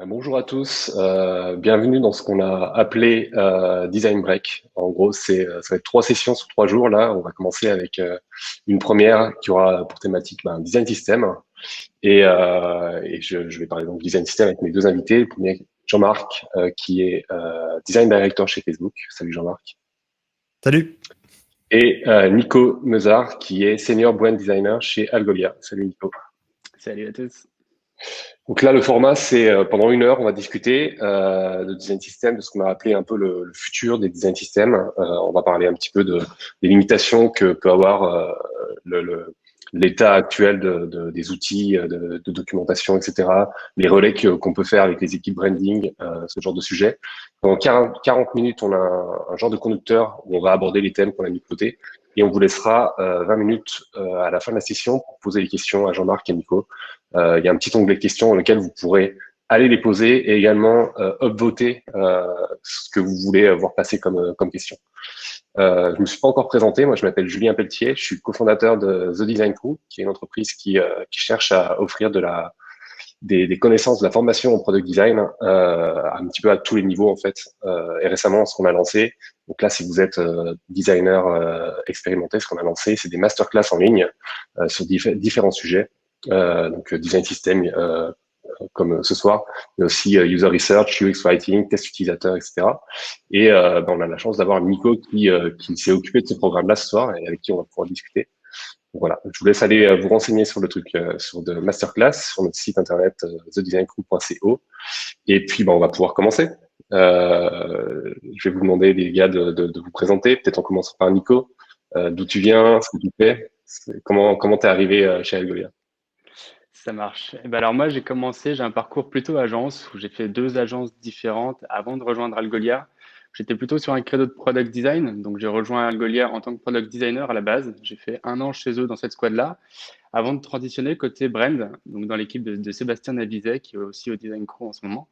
Bonjour à tous, bienvenue dans ce qu'on a appelé Design Break. En gros, ça va être 3 sessions sur 3 jours. Là, on va commencer avec une première qui aura pour thématique Design System. Et je vais parler donc Design System avec mes deux invités. Le premier, Jean-Marc, qui est Design Director chez Facebook. Salut Jean-Marc. Salut. Et Nico Meuzard, qui est Senior Brand Designer chez Algolia. Salut Nico. Salut à tous. Donc là, le format, c'est pendant 1 heure, on va discuter de design system, de ce qu'on a appelé un peu le futur des design systems. On va parler un petit peu des limitations que peut avoir l'état actuel des outils de documentation, etc. Les relais qu'on peut faire avec les équipes branding, ce genre de sujet. Pendant 40 minutes, on a un genre de conducteur où on va aborder les thèmes qu'on a mis de côté. Et on vous laissera 20 minutes à la fin de la session pour poser les questions à Jean-Marc et Nico. Il y a un petit onglet de questions dans lequel vous pourrez aller les poser et également upvoter ce que vous voulez voir passer comme question. Je me suis pas encore présenté. Moi, je m'appelle Julien Pelletier. Je suis cofondateur de The Design Crew, qui est une entreprise qui cherche à offrir des connaissances, de la formation au product design, un petit peu à tous les niveaux en fait. Et récemment, ce qu'on a lancé, donc là, si vous êtes designer expérimenté, ce qu'on a lancé, c'est des masterclass en ligne sur différents sujets. Donc design system comme ce soir, mais aussi user research, UX writing, test utilisateur, etc. Et on a la chance d'avoir Nico qui s'est occupé de ce programme-là ce soir et avec qui on va pouvoir discuter. Donc voilà, je vous laisse aller vous renseigner sur le truc, sur de masterclass, sur notre site internet thedesigncrew.co. Et puis on va pouvoir commencer. Je vais vous demander les gars de vous présenter. Peut-être en commençant par Nico, d'où tu viens, ce que tu fais, comment t'es arrivé chez Algolia. Ça marche. Et ben alors moi, j'ai un parcours plutôt agence où j'ai fait 2 agences différentes avant de rejoindre Algolia. J'étais plutôt sur un credo de product design, donc j'ai rejoint Algolia en tant que product designer à la base. J'ai fait 1 an chez eux dans cette squad-là, avant de transitionner côté brand, donc dans l'équipe de Sébastien Navizet, qui est aussi au Design Crew en ce moment.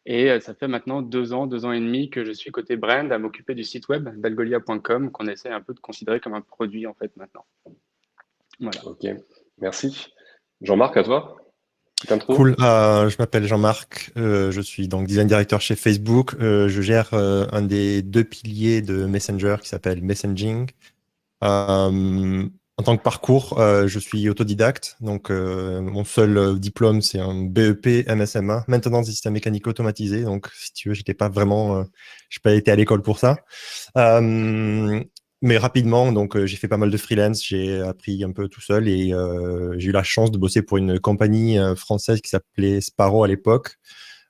Et ça fait maintenant 2 ans, 2 ans et demi que je suis côté brand à m'occuper du site web d'algolia.com, qu'on essaie un peu de considérer comme un produit en fait maintenant. Voilà. Ok, merci. Jean-Marc, à toi. Petite intro. Cool. Je m'appelle Jean-Marc. Je suis donc design director chez Facebook. Je gère un des 2 piliers de Messenger qui s'appelle Messaging. En tant que parcours, je suis autodidacte. Donc, mon seul diplôme, c'est un BEP MSMA, maintenance des systèmes mécaniques automatisés. Donc, si tu veux, j'ai pas été à l'école pour ça. Mais rapidement, donc j'ai fait pas mal de freelance, j'ai appris un peu tout seul et j'ai eu la chance de bosser pour une compagnie française qui s'appelait Sparrow à l'époque.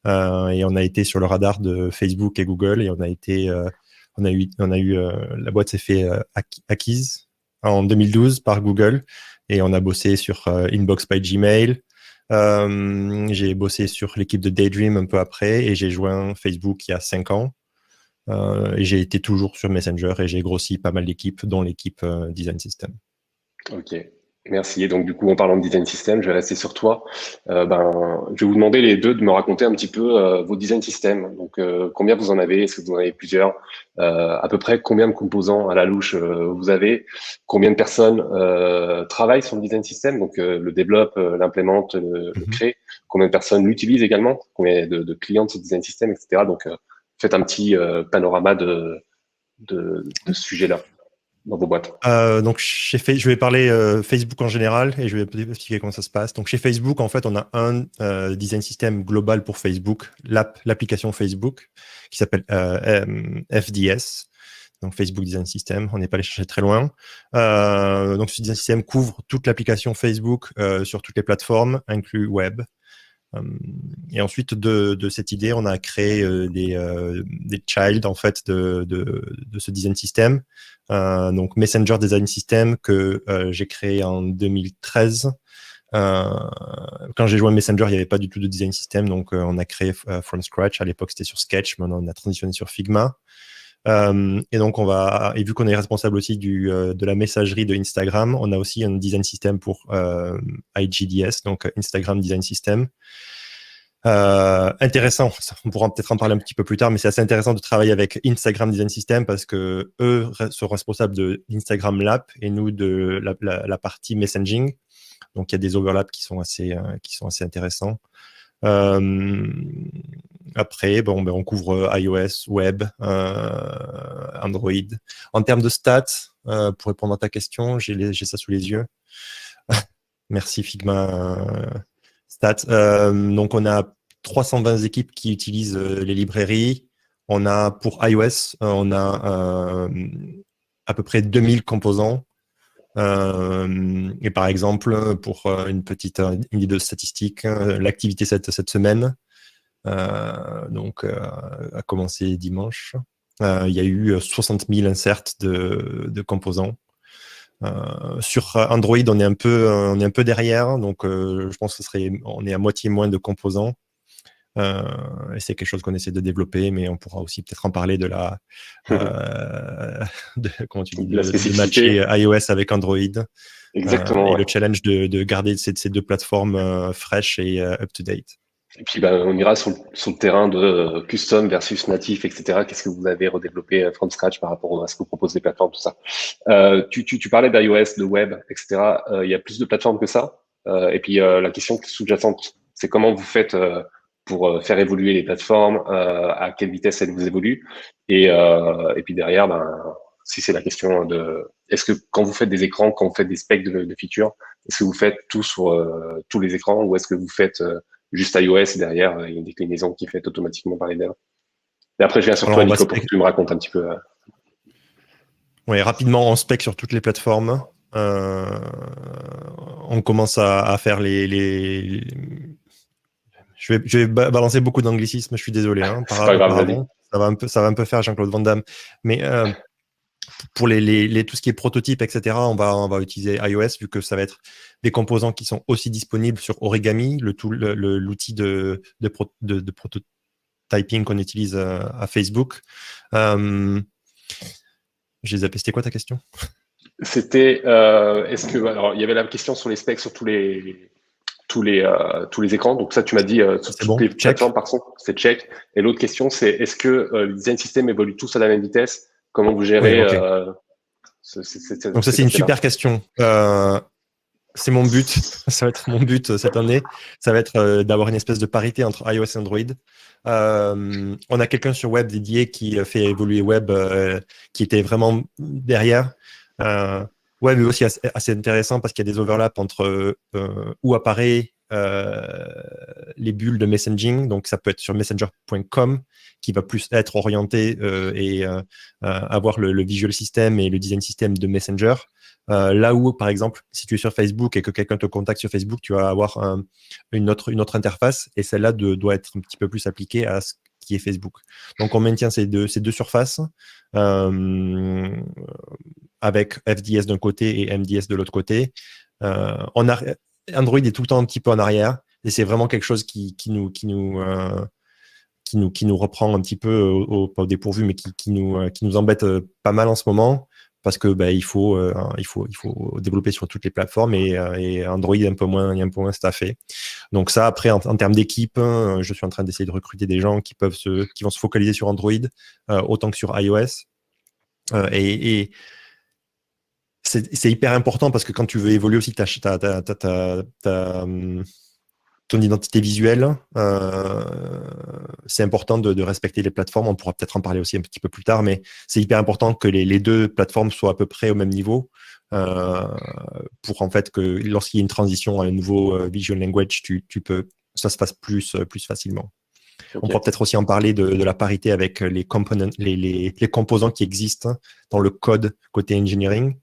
Et on a été sur le radar de Facebook et Google et la boîte s'est fait acquise en 2012 par Google et on a bossé sur Inbox by Gmail. J'ai bossé sur l'équipe de Daydream un peu après et j'ai joint Facebook il y a 5 ans. Et j'ai été toujours sur Messenger et j'ai grossi pas mal d'équipes, dont l'équipe Design System. Ok, merci. Et donc, du coup, en parlant de design system, je vais rester sur toi. Je vais vous demander les deux de me raconter un petit peu vos design systems. Donc, combien vous en avez? Est-ce que vous en avez plusieurs? À peu près combien de composants à la louche vous avez? Combien de personnes travaillent sur le design system? Donc, le développe, l'implémente, le crée. Combien de personnes l'utilisent également? Combien de clients de ce design system, etc. Donc, faites un petit panorama de ce sujet-là dans vos boîtes. Donc, je vais parler Facebook en général et je vais expliquer comment ça se passe. Donc, chez Facebook, en fait, on a un design system global pour Facebook, l'application Facebook, qui s'appelle FDS, donc Facebook Design System. On n'est pas allé chercher très loin. Donc, ce design system couvre toute l'application Facebook sur toutes les plateformes, inclus web. Et ensuite de cette idée, on a créé des child en fait de ce design system. Donc Messenger Design System que j'ai créé en 2013. Quand j'ai joint Messenger, il n'y avait pas du tout de design system, donc on a créé from scratch. À l'époque, c'était sur Sketch, maintenant on a transitionné sur Figma. Et donc et vu qu'on est responsable aussi de la messagerie de Instagram, on a aussi un design system pour IGDS, donc Instagram Design System. Intéressant, on pourra peut-être en parler un petit peu plus tard, mais c'est assez intéressant de travailler avec Instagram Design System parce que eux sont responsables de l'Instagram Lab et nous de la partie messaging. Donc il y a des overlaps qui sont assez intéressants. Après, bon, on couvre iOS, web, Android. En termes de stats, pour répondre à ta question, j'ai ça sous les yeux. Merci Figma Stats. Donc, on a 320 équipes qui utilisent les librairies. On a pour iOS, on a à peu près 2000 composants. Et par exemple, pour une idée de statistique, l'activité cette semaine, a commencé dimanche. Il y a eu 60 000 inserts de composants. Sur Android, on est un peu derrière, donc je pense que on est à moitié moins de composants. Et c'est quelque chose qu'on essaie de développer, mais on pourra aussi peut-être en parler de comment tu dis, de matcher iOS avec Android. Exactement. Et le challenge de garder ces deux plateformes fraîches et up-to-date. Et puis, on ira sur le terrain de custom versus natif, etc. Qu'est-ce que vous avez redéveloppé from scratch par rapport à ce que proposent les plateformes, tout ça. Tu parlais d'iOS, de web, etc. Il y a plus de plateformes que ça. Et puis, la question sous-jacente, c'est comment vous faites pour faire évoluer les plateformes, à quelle vitesse elles vous évoluent. Et puis derrière, si c'est la question de, est-ce que quand vous faites des écrans, quand vous faites des specs de features, est-ce que vous faites tout sur tous les écrans ou est-ce que vous faites juste iOS et derrière, il y a une déclinaison qui est faite automatiquement par les devs. Et après, je viens sur toi, Nico, pour que tu me racontes un petit peu. Oui, rapidement, on spec sur toutes les plateformes. On commence à faire Je vais balancer beaucoup d'anglicismes, je suis désolé. C'est pas grave, ça va un peu faire Jean-Claude Van Damme. Mais pour tout ce qui est prototype, etc., on va utiliser iOS vu que ça va être des composants qui sont aussi disponibles sur Origami, l'outil de prototyping qu'on utilise à Facebook. J'ai zappé. C'était quoi ta question? C'était, est-ce que, alors, il y avait la question sur les specs sur tous les écrans. Donc ça, tu m'as dit sur toutes les plateformes, par contre, c'est check. Et l'autre question, c'est est-ce que les design systems évoluent tous à la même vitesse? Comment vous gérez Donc ça, c'est une super question. C'est mon but. Ça va être mon but cette année. Ça va être d'avoir une espèce de parité entre iOS et Android. On a quelqu'un sur Web dédié qui fait évoluer Web, qui était vraiment derrière. Web est aussi assez intéressant parce qu'il y a des overlaps entre où apparaît les bulles de messaging. Donc, ça peut être sur messenger.com qui va plus être orienté et avoir le visual system et le design system de Messenger. Là où, par exemple, si tu es sur Facebook et que quelqu'un te contacte sur Facebook, tu vas avoir une autre interface et celle-là doit être un petit peu plus appliquée à ce qui est Facebook. Donc, on maintient ces deux surfaces avec FDS d'un côté et MDS de l'autre côté. Android est tout le temps un petit peu en arrière et c'est vraiment quelque chose qui nous reprend un petit peu au dépourvu, mais qui nous embête pas mal en ce moment parce que il faut développer sur toutes les plateformes et Android est un peu moins staffé. Donc ça, après, en termes d'équipe, je suis en train d'essayer de recruter des gens qui vont se focaliser sur Android autant que sur iOS. Et c'est hyper important parce que quand tu veux évoluer aussi ton identité visuelle, c'est important de respecter les plateformes. On pourra peut-être en parler aussi un petit peu plus tard, mais c'est hyper important que les deux plateformes soient à peu près au même niveau pour en fait que lorsqu'il y a une transition à un nouveau visual language, ça se fasse plus facilement. Okay. On pourra peut-être aussi en parler de la parité avec les composants qui existent dans le code côté engineering,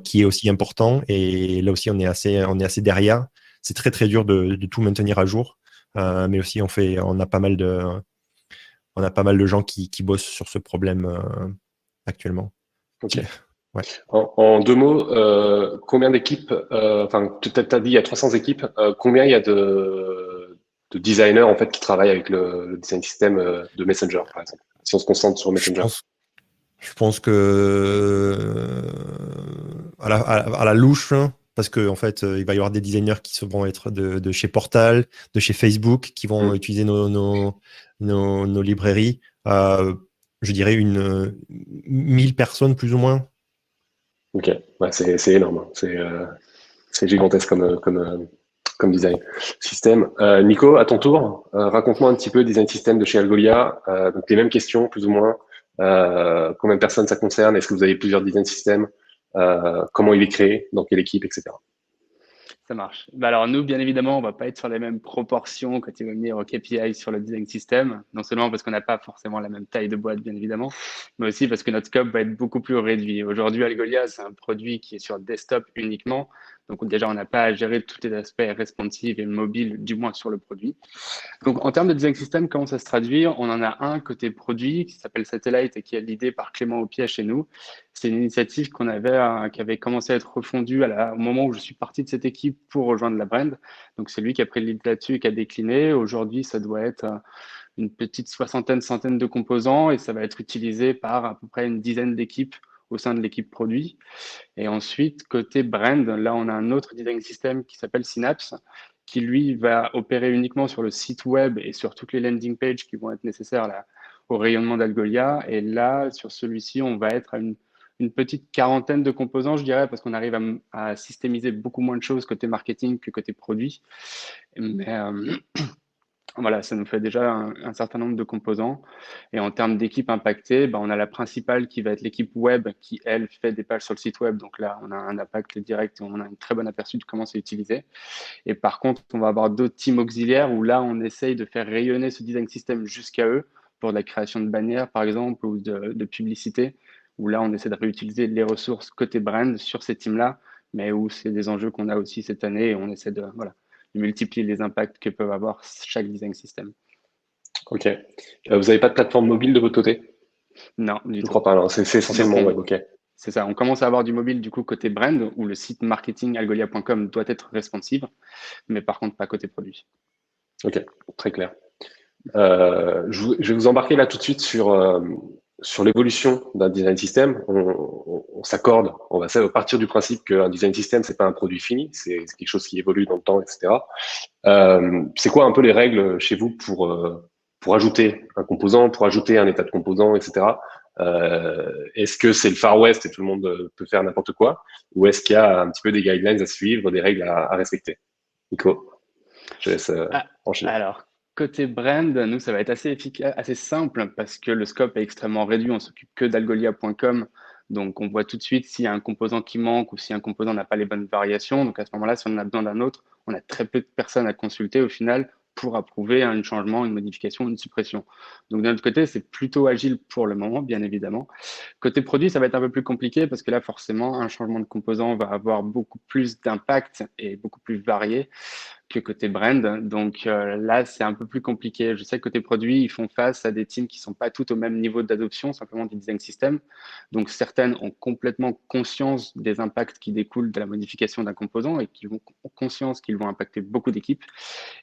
qui est aussi important. Et là aussi, on est assez derrière. C'est très très dur de tout maintenir à jour, mais aussi on a pas mal de gens qui bossent sur ce problème actuellement. Ok. Ouais. En deux mots, combien d'équipes, enfin, tu as dit il y a 300 équipes, combien il y a de designers en fait qui travaillent avec le design system de Messenger, par exemple, si on se concentre sur Messenger? Je pense que à la louche, parce que en fait, il va y avoir des designers qui vont être de chez Portal, de chez Facebook, qui vont utiliser nos librairies. Je dirais 1000 personnes plus ou moins. Ok, ouais, c'est énorme. C'est gigantesque comme design système. Nico, à ton tour, raconte-moi un petit peu le design system de chez Algolia. Donc les mêmes questions, plus ou moins. Combien de personnes ça concerne? Est-ce que vous avez plusieurs design systems? Comment il est créé? Dans quelle équipe, etc. Ça marche. Bah alors nous, bien évidemment, on va pas être sur les mêmes proportions quand il va venir au KPI sur le design system. Non seulement parce qu'on n'a pas forcément la même taille de boîte, bien évidemment, mais aussi parce que notre scope va être beaucoup plus réduit. Aujourd'hui, Algolia, c'est un produit qui est sur desktop uniquement. Donc déjà, on n'a pas à gérer tous les aspects responsive et mobile, du moins sur le produit. Donc en termes de design system, comment ça se traduit? On en a un côté produit qui s'appelle Satellite et qui est l'idée par Clément Aupier chez nous. C'est une initiative qu'on avait, qui avait commencé à être refondue au moment où je suis parti de cette équipe pour rejoindre la brand. Donc, c'est lui qui a pris le lead là-dessus et qui a décliné. Aujourd'hui, ça doit être une petite soixantaine, centaine de composants et ça va être utilisé par à peu près une dizaine d'équipes au sein de l'équipe produit. Et ensuite, côté brand, là, on a un autre design system qui s'appelle Synapse, qui lui va opérer uniquement sur le site web et sur toutes les landing pages qui vont être nécessaires là, au rayonnement d'Algolia. Et là, sur celui-ci, on va être à une petite quarantaine de composants, je dirais, parce qu'on arrive à systémiser beaucoup moins de choses côté marketing que côté produit. Mais voilà, ça nous fait déjà un certain nombre de composants. Et en termes d'équipe impactée, on a la principale qui va être l'équipe web qui, elle, fait des pages sur le site web. Donc là, on a un impact direct et on a une très bonne aperçu de comment c'est utilisé. Et par contre, on va avoir d'autres teams auxiliaires où là, on essaye de faire rayonner ce design system jusqu'à eux pour de la création de bannières, par exemple, ou de publicité, où là, on essaie de réutiliser les ressources côté brand sur ces teams-là, mais où c'est des enjeux qu'on a aussi cette année et on essaie de multiplier les impacts que peuvent avoir chaque design system. Ok. Vous n'avez pas de plateforme mobile de votre côté? Non, du Je ne tout. crois pas, non. C'est essentiellement web, ok. C'est ça. On commence à avoir du mobile du coup côté brand, où le site marketing algolia.com doit être responsive, mais par contre pas côté produit. Ok, très clair. Je vais vous embarquer là tout de suite sur l'évolution d'un design system. On s'accorde, on va partir du principe qu'un design system, c'est pas un produit fini, c'est quelque chose qui évolue dans le temps, etc. C'est quoi un peu les règles chez vous pour ajouter un composant, pour ajouter un état de composant, etc. Est-ce que c'est le Far West et tout le monde peut faire n'importe quoi, ou est-ce qu'il y a un petit peu des guidelines à suivre, des règles à respecter? Nico, je laisse enchaîner. Alors, côté brand, nous, ça va être assez efficace, assez simple parce que le scope est extrêmement réduit. On s'occupe que d'algolia.com. Donc, on voit tout de suite s'il y a un composant qui manque ou si un composant n'a pas les bonnes variations. Donc, à ce moment-là, si on en a besoin d'un autre, on a très peu de personnes à consulter au final pour approuver un changement, une modification, une suppression. Donc, d'un autre côté, c'est plutôt agile pour le moment, bien évidemment. Côté produit, ça va être un peu plus compliqué parce que là, forcément, un changement de composant va avoir beaucoup plus d'impact et beaucoup plus varié que côté brand. Donc là, c'est un peu plus compliqué. Je sais que côté produit, ils font face à des teams qui sont pas toutes au même niveau d'adoption, simplement du design system. Donc certaines ont complètement conscience des impacts qui découlent de la modification d'un composant et qui ont conscience qu'ils vont impacter beaucoup d'équipes,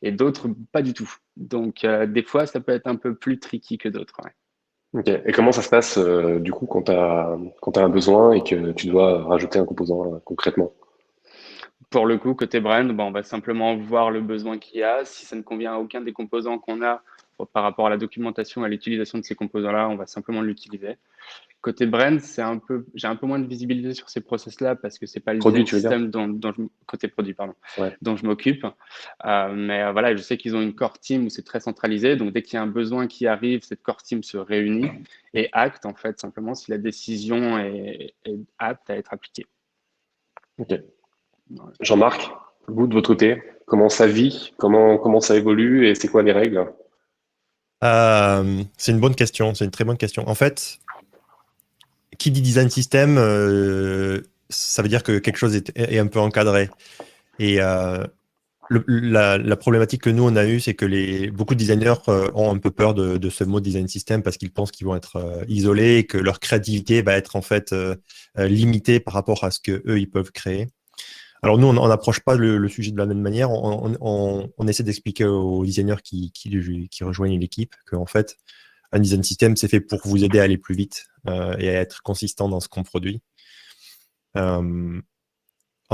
et d'autres pas du tout. Donc des fois, ça peut être un peu plus tricky que d'autres. Ouais. Ok. Et comment ça se passe du coup quand tu as un besoin et que tu dois rajouter un composant concrètement? Pour le coup, côté brand, on va simplement voir le besoin qu'il y a. Si ça ne convient à aucun des composants qu'on a par rapport à la documentation et à l'utilisation de ces composants-là, on va simplement l'utiliser. Côté brand, j'ai un peu moins de visibilité sur ces process-là parce que c'est pas le Produit, design tu veux dire? system côté produit, pardon, Ouais. dont je m'occupe. Mais voilà, je sais qu'ils ont une core team où c'est très centralisé. Donc, dès qu'il y a un besoin qui arrive, cette core team se réunit et acte, en fait, simplement si la décision est apte à être appliquée. Ok. Jean-Marc, vous de votre côté, comment ça vit? Comment ça évolue et c'est quoi les règles? C'est une bonne question, c'est une très bonne question. En fait, qui dit design system, ça veut dire que quelque chose est un peu encadré. Et la problématique que nous, on a eue, c'est que beaucoup de designers ont un peu peur de ce mot design system parce qu'ils pensent qu'ils vont être isolés et que leur créativité va être en fait limitée par rapport à ce qu'eux, ils peuvent créer. Alors nous, on n'approche pas le sujet de la même manière. On essaie d'expliquer aux designers qui rejoignent l'équipe qu'en fait, un design system, c'est fait pour vous aider à aller plus vite et à être consistant dans ce qu'on produit. En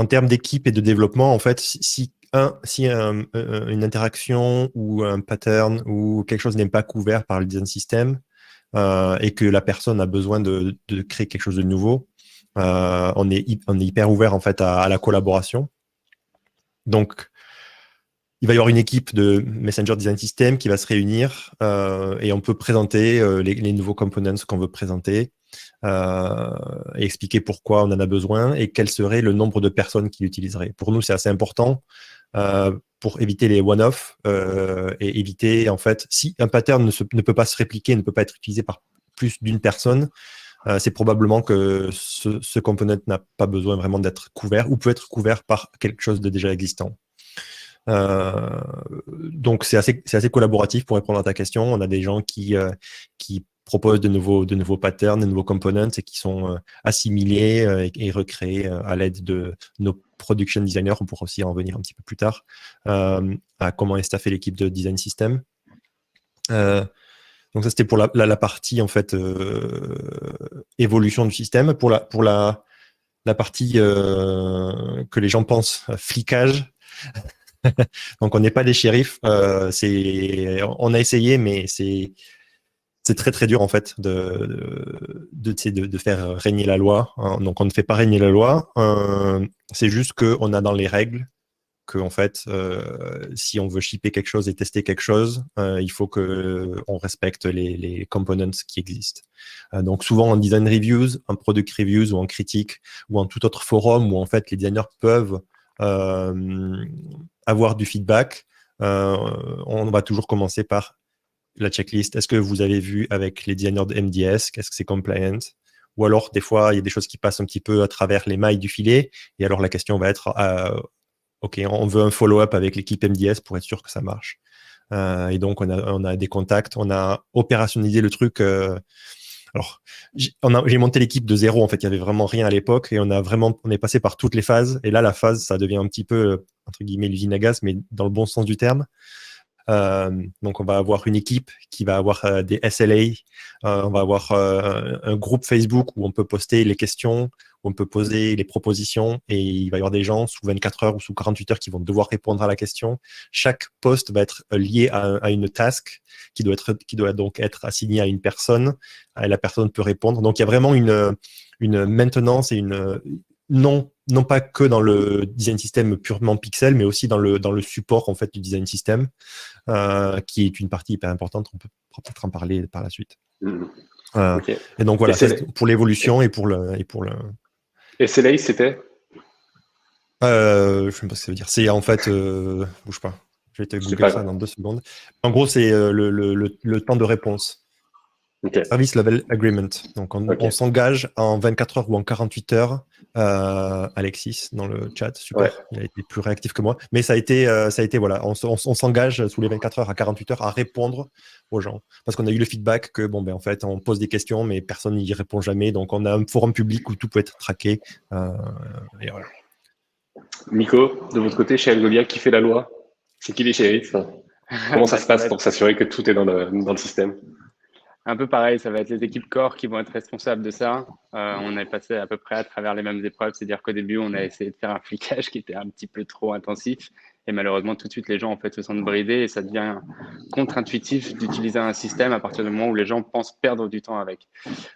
termes d'équipe et de développement, en fait, si une interaction ou un pattern ou quelque chose n'est pas couvert par le design system et que la personne a besoin de créer quelque chose de nouveau, on est hyper ouvert en fait à la collaboration. Donc, il va y avoir une équipe de Messenger Design System qui va se réunir et on peut présenter les nouveaux components qu'on veut présenter et expliquer pourquoi on en a besoin et quel serait le nombre de personnes qui l'utiliseraient. Pour nous, c'est assez important pour éviter les one-off et éviter, en fait, si un pattern ne peut pas se répliquer, ne peut pas être utilisé par plus d'une personne, c'est probablement que ce component n'a pas besoin vraiment d'être couvert ou peut être couvert par quelque chose de déjà existant. Donc c'est assez collaboratif pour répondre à ta question. On a des gens qui proposent de nouveaux patterns, de nouveaux components et qui sont assimilés et recréés à l'aide de nos production designers. On pourra aussi en revenir un petit peu plus tard à comment est staffée l'équipe de design system. Donc ça c'était pour la partie en fait évolution du système. Pour la partie que les gens pensent flicage. Donc on n'est pas des shérifs. On a essayé, mais c'est très très dur en fait de faire régner la loi. Donc on ne fait pas régner la loi. C'est juste qu'on a dans les règles que en fait, si on veut shipper quelque chose et tester quelque chose, il faut que on respecte les components qui existent. Donc souvent en design reviews, en product reviews ou en critique ou en tout autre forum où en fait les designers peuvent avoir du feedback, on va toujours commencer par la checklist. Est-ce que vous avez vu avec les designers de MDS, qu'est-ce que c'est compliant? Ou alors, des fois, il y a des choses qui passent un petit peu à travers les mailles du filet. Et alors, la question va être, OK, on veut un follow-up avec l'équipe MDS pour être sûr que ça marche. Et donc, on a des contacts, on a opérationnalisé le truc. Alors, j'ai monté l'équipe de zéro. En fait, il y avait vraiment rien à l'époque et on est passé par toutes les phases. Et là, la phase, ça devient un petit peu, entre guillemets, l'usine à gaz, mais dans le bon sens du terme. Donc, on va avoir une équipe qui va avoir des SLA. On va avoir un groupe Facebook où on peut poster les questions, où on peut poser les propositions et il va y avoir des gens sous 24 heures ou sous 48 heures qui vont devoir répondre à la question. Chaque post va être lié à une task qui doit donc être assignée à une personne et la personne peut répondre. Donc, il y a vraiment une maintenance et non pas que dans le design system purement pixel, mais aussi dans le support en fait du design system, qui est une partie hyper importante. On peut peut-être en parler par la suite. Okay. Et donc voilà, pour l'évolution et pour le. SLA, c'était je ne sais pas ce que ça veut dire. C'est en fait, bouge pas. Je vais te googler ça dans 2 secondes. En gros, c'est le temps de réponse. Okay. Service Level Agreement. Donc, on s'engage en 24 heures ou en 48 heures. Alexis dans le chat, super. Ouais. Il a été plus réactif que moi. Mais ça a été voilà, on s'engage sous les 24 heures à 48 heures à répondre aux gens. Parce qu'on a eu le feedback que, bon, ben, en fait, on pose des questions, mais personne n'y répond jamais. Donc, on a un forum public où tout peut être traqué. Et voilà. Nico, de votre côté, chez Algolia, qui fait la loi? C'est qui les shérifs? Comment ça se passe pour s'assurer que tout est dans le système? Un peu pareil, ça va être les équipes core qui vont être responsables de ça. On est passé à peu près à travers les mêmes épreuves, c'est-à-dire qu'au début, on a essayé de faire un flicage qui était un petit peu trop intensif. Et malheureusement, tout de suite, les gens en fait, se sentent bridés et ça devient contre-intuitif d'utiliser un système à partir du moment où les gens pensent perdre du temps avec.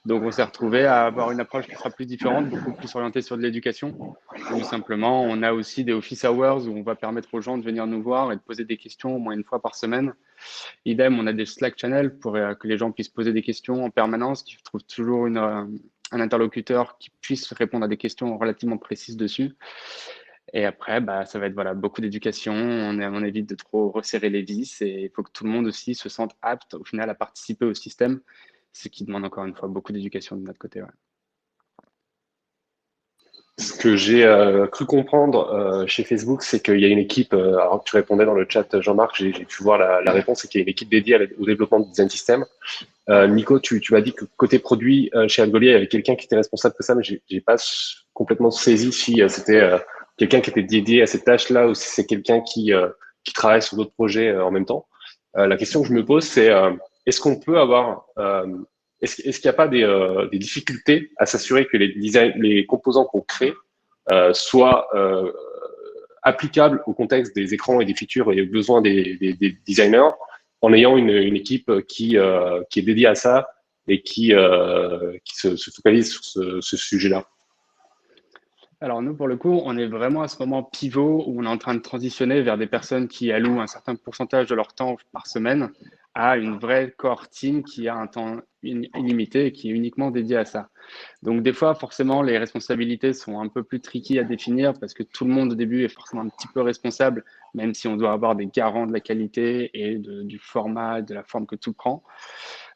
Donc, on s'est retrouvé à avoir une approche qui sera plus différente, beaucoup plus orientée sur de l'éducation. Tout simplement, on a aussi des office hours où on va permettre aux gens de venir nous voir et de poser des questions au moins une fois par semaine. Idem, on a des Slack channels pour que les gens puissent poser des questions en permanence, qui trouvent toujours un interlocuteur qui puisse répondre à des questions relativement précises dessus. Et après, ça va être voilà, beaucoup d'éducation. On évite de trop resserrer les vis et il faut que tout le monde aussi se sente apte au final à participer au système, ce qui demande encore une fois beaucoup d'éducation de notre côté. Ouais. Ce que j'ai cru comprendre chez Facebook, c'est qu'il y a une équipe, alors que tu répondais dans le chat, Jean-Marc, j'ai pu voir la réponse, c'est qu'il y a une équipe dédiée au développement du design system. Nico, tu m'as dit que côté produit, chez Algolia, il y avait quelqu'un qui était responsable de ça, mais j'ai pas complètement saisi si c'était quelqu'un qui était dédié à cette tâche-là ou si c'est quelqu'un qui travaille sur d'autres projets en même temps. La question que je me pose, c'est est-ce qu'on peut avoir est-ce qu'il n'y a pas des difficultés à s'assurer que les composants qu'on crée soient applicables au contexte des écrans et des features et aux besoins des designers en ayant une équipe qui est dédiée à ça et qui se focalise sur ce sujet-là? Alors nous, pour le coup, on est vraiment à ce moment pivot où on est en train de transitionner vers des personnes qui allouent un certain pourcentage de leur temps par semaine à une vraie core team qui a un temps illimité et qui est uniquement dédié à ça. Donc des fois, forcément, les responsabilités sont un peu plus tricky à définir parce que tout le monde au début est forcément un petit peu responsable, même si on doit avoir des garants de la qualité et du format, de la forme que tout prend.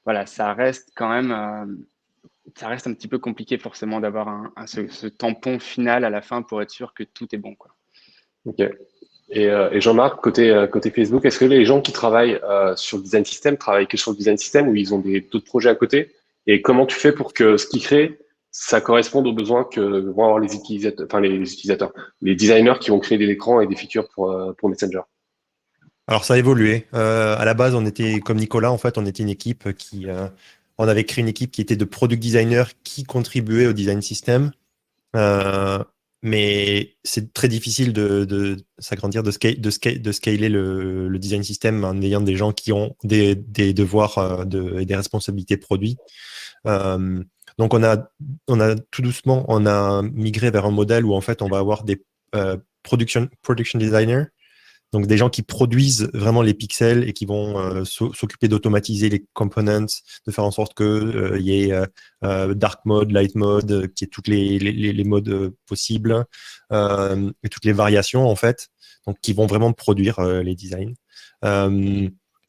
Voilà, ça reste quand même ça reste un petit peu compliqué forcément d'avoir ce tampon final à la fin pour être sûr que tout est bon, quoi. Ok. Et Jean-Marc, côté Facebook, est-ce que les gens qui travaillent sur le design system travaillent que sur le design system ou ils ont d'autres projets à côté? Et comment tu fais pour que ce qu'ils créent, ça corresponde aux besoins que vont avoir les utilisateurs, les designers qui vont créer des écrans et des features pour Messenger? Alors, ça a évolué. À la base, on était, comme Nicolas, en fait, on était une équipe on avait créé une équipe qui était de product designers qui contribuaient au design system. Euh, mais c'est très difficile de s'agrandir, de scaler le design system en ayant des gens qui ont des devoirs et des responsabilités produits. Euh, donc on a tout doucement, on a migré vers un modèle où en fait on va avoir des production designers, donc des gens qui produisent vraiment les pixels et qui vont s'occuper d'automatiser les components, de faire en sorte que y ait dark mode, light mode, qu'il y ait toutes les modes possibles et toutes les variations en fait, donc qui vont vraiment produire les designs.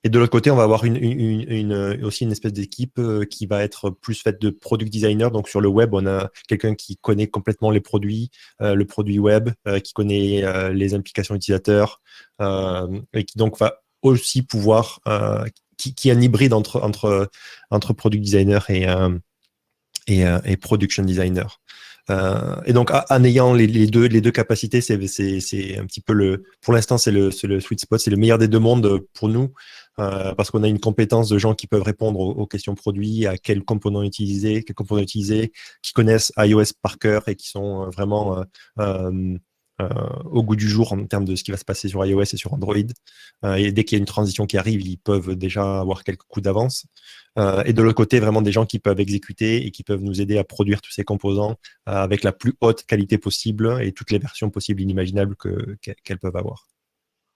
Et de l'autre côté, on va avoir aussi une espèce d'équipe qui va être plus faite de product designer. Donc sur le web, on a quelqu'un qui connaît complètement les produits, le produit web, qui connaît les implications utilisateurs, et qui donc va aussi pouvoir, qui est un hybride entre product designer et production designer. Et donc, en ayant les deux capacités, c'est un petit peu pour l'instant, c'est le sweet spot, c'est le meilleur des deux mondes pour nous, parce qu'on a une compétence de gens qui peuvent répondre aux questions produits, à quels composants utiliser, qui connaissent iOS par cœur et qui sont vraiment au goût du jour en termes de ce qui va se passer sur iOS et sur Android. Et dès qu'il y a une transition qui arrive, ils peuvent déjà avoir quelques coups d'avance. Et de l'autre côté, vraiment des gens qui peuvent exécuter et qui peuvent nous aider à produire tous ces composants avec la plus haute qualité possible et toutes les versions possibles inimaginables qu'elles peuvent avoir.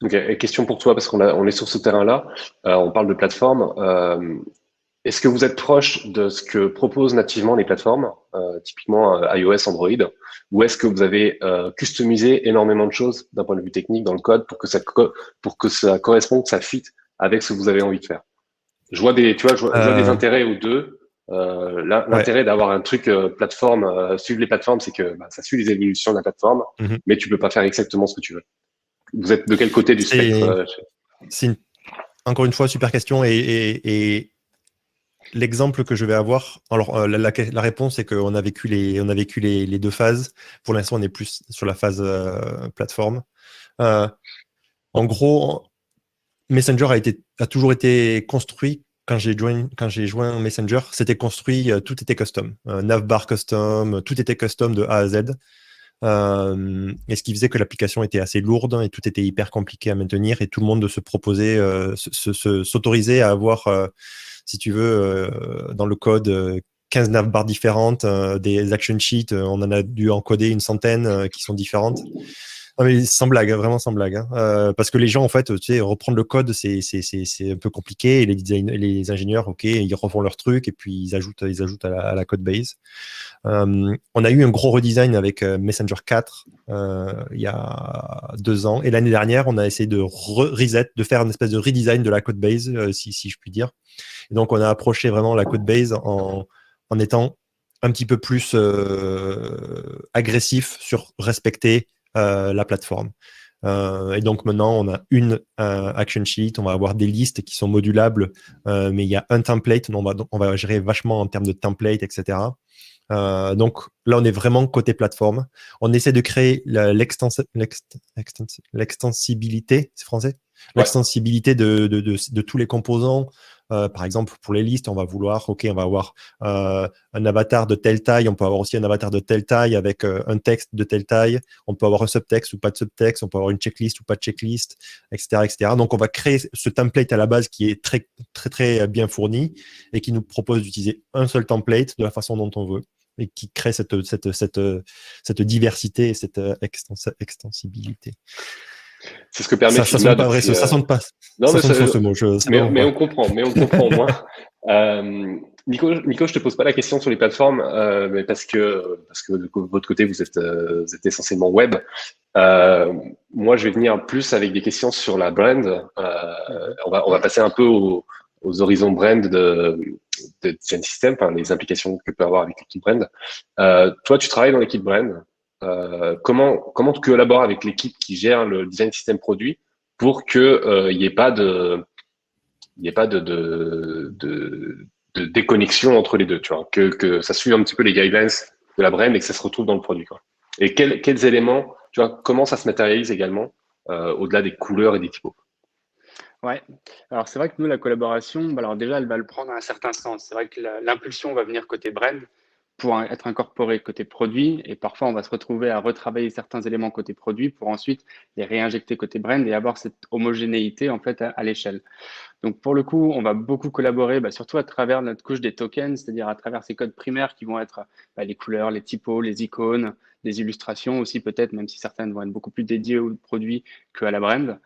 Ok. Et question pour toi, parce on est sur ce terrain-là. On parle de plateforme. Est-ce que vous êtes proche de ce que proposent nativement les plateformes, typiquement iOS, Android, ou est-ce que vous avez customisé énormément de choses d'un point de vue technique dans le code pour que ça corresponde, que ça fit avec ce que vous avez envie de faire? Je vois des Euh, intérêts aux deux. ouais. L'intérêt d'avoir un truc plateforme, suivre les plateformes, c'est que ça suit les évolutions de la plateforme, Mhm. mais tu peux pas faire exactement ce que tu veux. Vous êtes de quel côté du spectre C'est c'est encore une fois super question et l'exemple que je vais avoir. Alors la réponse est qu'on a vécu les deux phases. Pour l'instant, on est plus sur la phase plateforme. Euh, En gros, Messenger a toujours été construit. Quand j'ai joint Messenger, c'était construit, tout était custom. Navbar custom, tout était custom de A à Z. Et ce qui faisait que l'application était assez lourde et tout était hyper compliqué à maintenir et tout le monde se proposait, s'autorisait à avoir, si tu veux, dans le code, 15 navbars différentes, des action sheets, on en a dû encoder une centaine qui sont différentes. Non, mais sans blague, hein, vraiment sans blague, hein. Parce que les gens, en fait, tu sais, reprendre le code, c'est un peu compliqué. Et les ingénieurs, ok, ils refont leur truc et puis ils ajoutent à la code base. On a eu un gros redesign avec Messenger 4 il y a 2 ans. Et l'année dernière, on a essayé de reset, de faire une espèce de redesign de la code base, si je puis dire. Et donc, on a approché vraiment la code base en étant un petit peu plus agressif sur respecter la plateforme. Et donc maintenant, on a une action sheet, on va avoir des listes qui sont modulables, mais il y a un template, on va gérer vachement en termes de template, etc. Donc là, on est vraiment côté plateforme. On essaie de créer l'extensibilité, c'est français? Ouais. L'extensibilité de tous les composants. Par exemple, pour les listes, on va vouloir, OK, on va avoir un avatar de telle taille, on peut avoir aussi un avatar de telle taille avec un texte de telle taille, on peut avoir un subtexte ou pas de subtexte, on peut avoir une checklist ou pas de checklist, etc., etc. Donc, on va créer ce template à la base qui est très, très, très bien fourni et qui nous propose d'utiliser un seul template de la façon dont on veut. et qui crée cette diversité et cette extensibilité. C'est ce que permet Ça Figma sonne pas vrai, depuis, ça sonne pas. Non, Ça mais, sonne faux ce mot. mais on comprend au moins. Nico, je te pose pas la question sur les plateformes, mais parce que de votre côté vous êtes essentiellement web. Moi, je vais venir plus avec des questions sur la brand. On va passer un peu aux horizons brand de design system, enfin les implications que peut avoir avec l'équipe brand. Toi, tu travailles dans l'équipe brand. Comment tu collabores avec l'équipe qui gère le design system produit pour que il n'y ait pas de déconnexion entre les deux, tu vois, que ça suive un petit peu les guidelines de la brand et que ça se retrouve dans le produit, quoi. Et quels éléments, tu vois, comment ça se matérialise également au-delà des couleurs et des typos. Ouais, alors c'est vrai que nous, la collaboration, bah alors déjà, elle va le prendre à un certain sens. C'est vrai que l'impulsion va venir côté brand pour être incorporée côté produit, et parfois on va se retrouver à retravailler certains éléments côté produit pour ensuite les réinjecter côté brand et avoir cette homogénéité en fait à l'échelle. Donc pour le coup, on va beaucoup collaborer, surtout à travers notre couche des tokens, c'est-à-dire à travers ces codes primaires qui vont être les couleurs, les typos, les icônes, des illustrations aussi peut-être, même si certaines vont être beaucoup plus dédiées au produit qu'à la brand.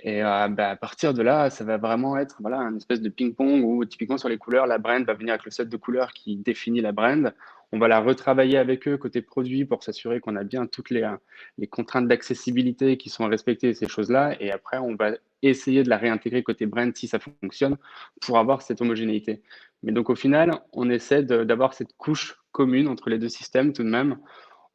Et à partir de là, ça va vraiment être une espèce de ping-pong où typiquement sur les couleurs, la brand va venir avec le set de couleurs qui définit la brand. On va la retravailler avec eux côté produit pour s'assurer qu'on a bien toutes les contraintes d'accessibilité qui sont respectées, ces choses-là. Et après, on va essayer de la réintégrer côté brand si ça fonctionne pour avoir cette homogénéité. Mais donc au final, on essaie d'avoir cette couche commune entre les deux systèmes tout de même,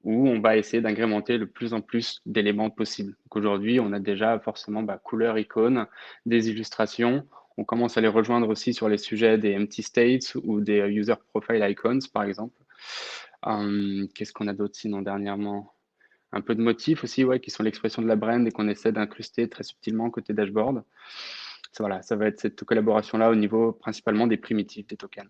où on va essayer d'agrémenter le plus en plus d'éléments possibles. Donc aujourd'hui, on a déjà forcément couleurs, icônes, des illustrations. On commence à les rejoindre aussi sur les sujets des empty states ou des user profile icons, par exemple. Qu'est-ce qu'on a d'autre sinon dernièrement? Un peu de motifs aussi, qui sont l'expression de la brand et qu'on essaie d'incruster très subtilement côté dashboard. Voilà, ça va être cette collaboration-là au niveau principalement des primitifs, des tokens.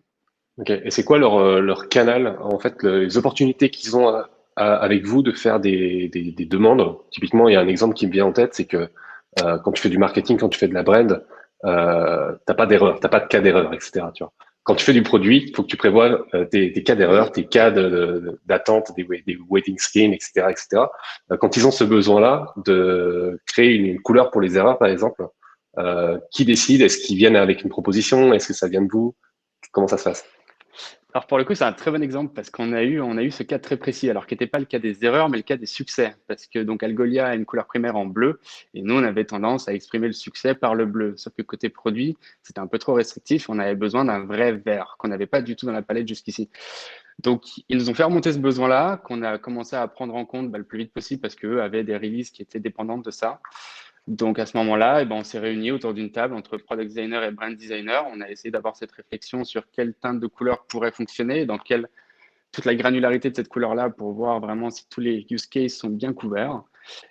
Ok. Et c'est quoi leur canal, en fait, les opportunités qu'ils ont avec vous de faire des demandes? Typiquement, il y a un exemple qui me vient en tête, c'est que quand tu fais du marketing, quand tu fais de la brand, t'as pas d'erreur, t'as pas de cas d'erreur, etc. Tu vois. Quand tu fais du produit, il faut que tu prévois tes cas d'erreur, tes cas d'attente, des waiting schemes, etc., etc. Quand ils ont ce besoin-là de créer une couleur pour les erreurs, par exemple, qui décide? Est-ce qu'ils viennent avec une proposition? Est-ce que ça vient de vous? Comment ça se passe? Alors pour le coup, c'est un très bon exemple parce qu'on a eu ce cas très précis, alors qui n'était pas le cas des erreurs, mais le cas des succès. Parce que donc Algolia a une couleur primaire en bleu et nous, on avait tendance à exprimer le succès par le bleu. Sauf que côté produit, c'était un peu trop restrictif. On avait besoin d'un vrai vert qu'on n'avait pas du tout dans la palette jusqu'ici. Donc, ils nous ont fait remonter ce besoin-là, qu'on a commencé à prendre en compte le plus vite possible parce qu'eux avaient des releases qui étaient dépendantes de ça. Donc, à ce moment-là, on s'est réunis autour d'une table entre product designer et brand designer. On a essayé d'avoir cette réflexion sur quelle teinte de couleur pourrait fonctionner, dans quelle toute la granularité de cette couleur-là pour voir vraiment si tous les use cases sont bien couverts.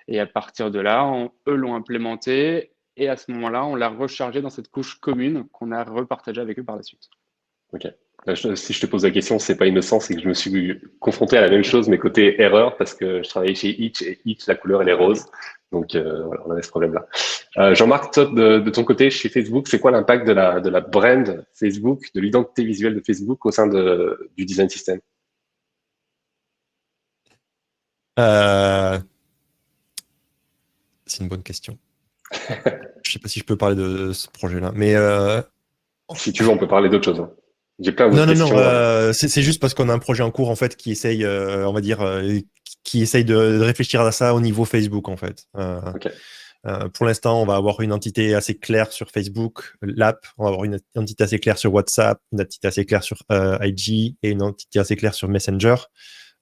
Et à partir de là, eux l'ont implémenté et à ce moment-là, on l'a rechargé dans cette couche commune qu'on a repartagée avec eux par la suite. Ok. Si je te pose la question, c'est pas innocent, c'est que je me suis confronté à la même chose, mais côté erreur, parce que je travaillais chez Itch et Itch, la couleur, elle est rose. Donc, voilà, on avait ce problème-là. Jean-Marc, toi, de ton côté, chez Facebook, c'est quoi l'impact de la brand Facebook, de l'identité visuelle de Facebook au sein du design system? C'est une bonne question. Je sais pas si je peux parler de ce projet-là, mais si tu veux, on peut parler d'autre chose. Hein. J'ai plein d'autres questions. Non, c'est juste parce qu'on a un projet en cours en fait qui essaye, on va dire, qui essaye de réfléchir à ça au niveau Facebook en fait. Okay. Pour l'instant, on va avoir une entité assez claire sur Facebook, l'app. On va avoir une entité assez claire sur WhatsApp, une entité assez claire sur IG et une entité assez claire sur Messenger,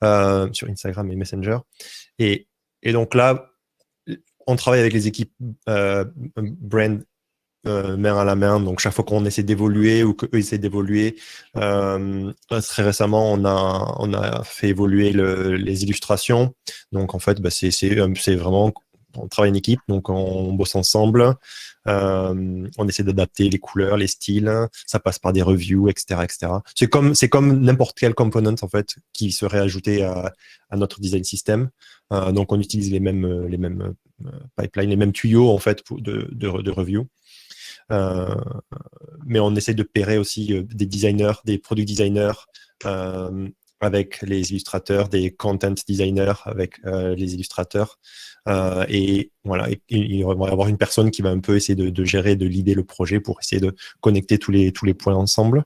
sur Instagram et Messenger. Et donc là, on travaille avec les équipes brand main à la main. Donc, chaque fois qu'on essaie d'évoluer ou qu'eux essaient d'évoluer, très récemment, on a fait évoluer les illustrations. Donc, en fait, c'est vraiment, on travaille en équipe, donc on bosse ensemble. On essaie d'adapter les couleurs, les styles. Ça passe par des reviews, etc., etc. C'est comme n'importe quel component, en fait, qui serait ajouté à notre design system. Donc, on utilise les mêmes pipelines, les mêmes tuyaux, en fait, de review. Mais on essaie de pairer aussi des designers, des product designers avec les illustrateurs, des content designers avec les illustrateurs. Et voilà, il va y avoir une personne qui va un peu essayer de gérer, de leader le projet pour essayer de connecter tous les points ensemble.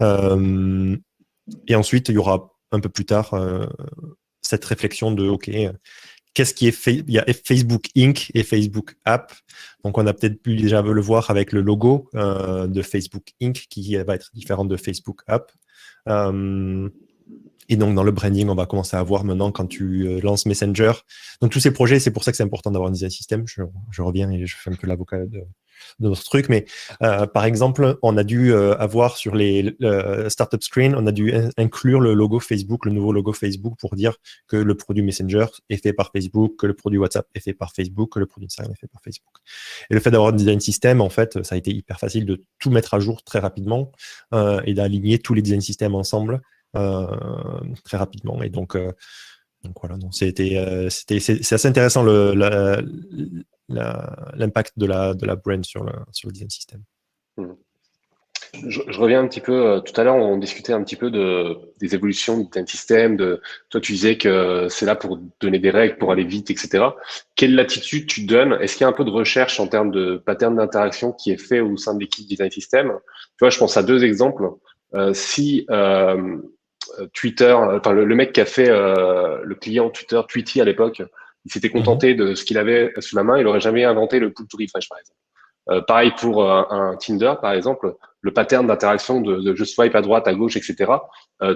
Et ensuite, il y aura un peu plus tard cette réflexion de OK, qu'est-ce qui est il y a Facebook Inc. et Facebook App. Donc, on a peut-être pu déjà le voir avec le logo de Facebook Inc. qui va être différent de Facebook App. Et donc, dans le branding, on va commencer à voir maintenant quand tu lances Messenger. Donc, tous ces projets, c'est pour ça que c'est important d'avoir un design system. Je reviens et je fais un peu l'avocat de notre truc. Mais par exemple, on a dû avoir sur les startup screen, on a dû inclure le logo Facebook, le nouveau logo Facebook pour dire que le produit Messenger est fait par Facebook, que le produit WhatsApp est fait par Facebook, que le produit Instagram est fait par Facebook. Et le fait d'avoir un design system, en fait, ça a été hyper facile de tout mettre à jour très rapidement et d'aligner tous les design systems ensemble très rapidement. Et donc voilà, c'est assez intéressant l'impact de la brand sur le design system. Je reviens un petit peu, tout à l'heure, on discutait un petit peu des évolutions du design system. Toi, tu disais que c'est là pour donner des règles, pour aller vite, etc. Quelle latitude tu donnes? Est-ce qu'il y a un peu de recherche en termes de pattern d'interaction qui est fait au sein de l'équipe design system? Tu vois, je pense à deux exemples. Si Twitter, enfin le mec qui a fait le client Twitter, Tweety à l'époque, il s'était contenté de ce qu'il avait sous la main, il aurait jamais inventé le pull to refresh, par exemple. Pareil pour un Tinder, par exemple, le pattern d'interaction de je swipe à droite, à gauche, etc.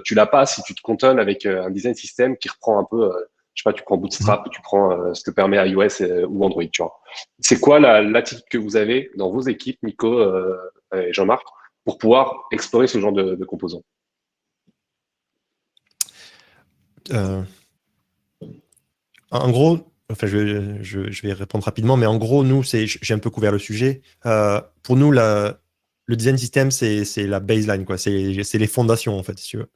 Tu l'as pas si tu te cantonnes avec un design system qui reprend un peu, je sais pas, tu prends Bootstrap, tu prends ce que permet iOS ou Android, tu vois. C'est quoi l'attitude que vous avez dans vos équipes, Nico et Jean-Marc, pour pouvoir explorer ce genre de composants? En gros, enfin, je vais répondre rapidement, mais en gros, nous, j'ai un peu couvert le sujet. Pour nous, le design system, c'est la baseline, quoi. C'est les fondations, en fait, si tu veux.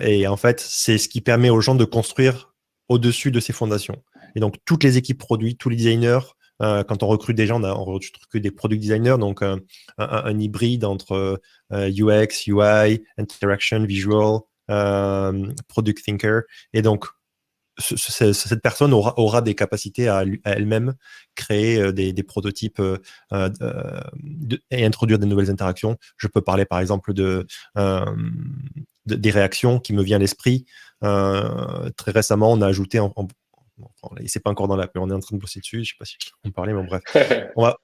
Et en fait, c'est ce qui permet aux gens de construire au-dessus de ces fondations. Et donc, toutes les équipes produits, tous les designers, quand on recrute des gens, on recrute des product designers, donc un hybride entre UX, UI, interaction, visual, product thinker. Et donc, cette personne aura des capacités à elle-même créer des prototypes et introduire des nouvelles interactions. Je peux parler par exemple des réactions qui me viennent à l'esprit. Très récemment, on a ajouté, c'est pas encore dans l'app, mais on est en train de bosser dessus. Je sais pas si on peut parler, mais bref.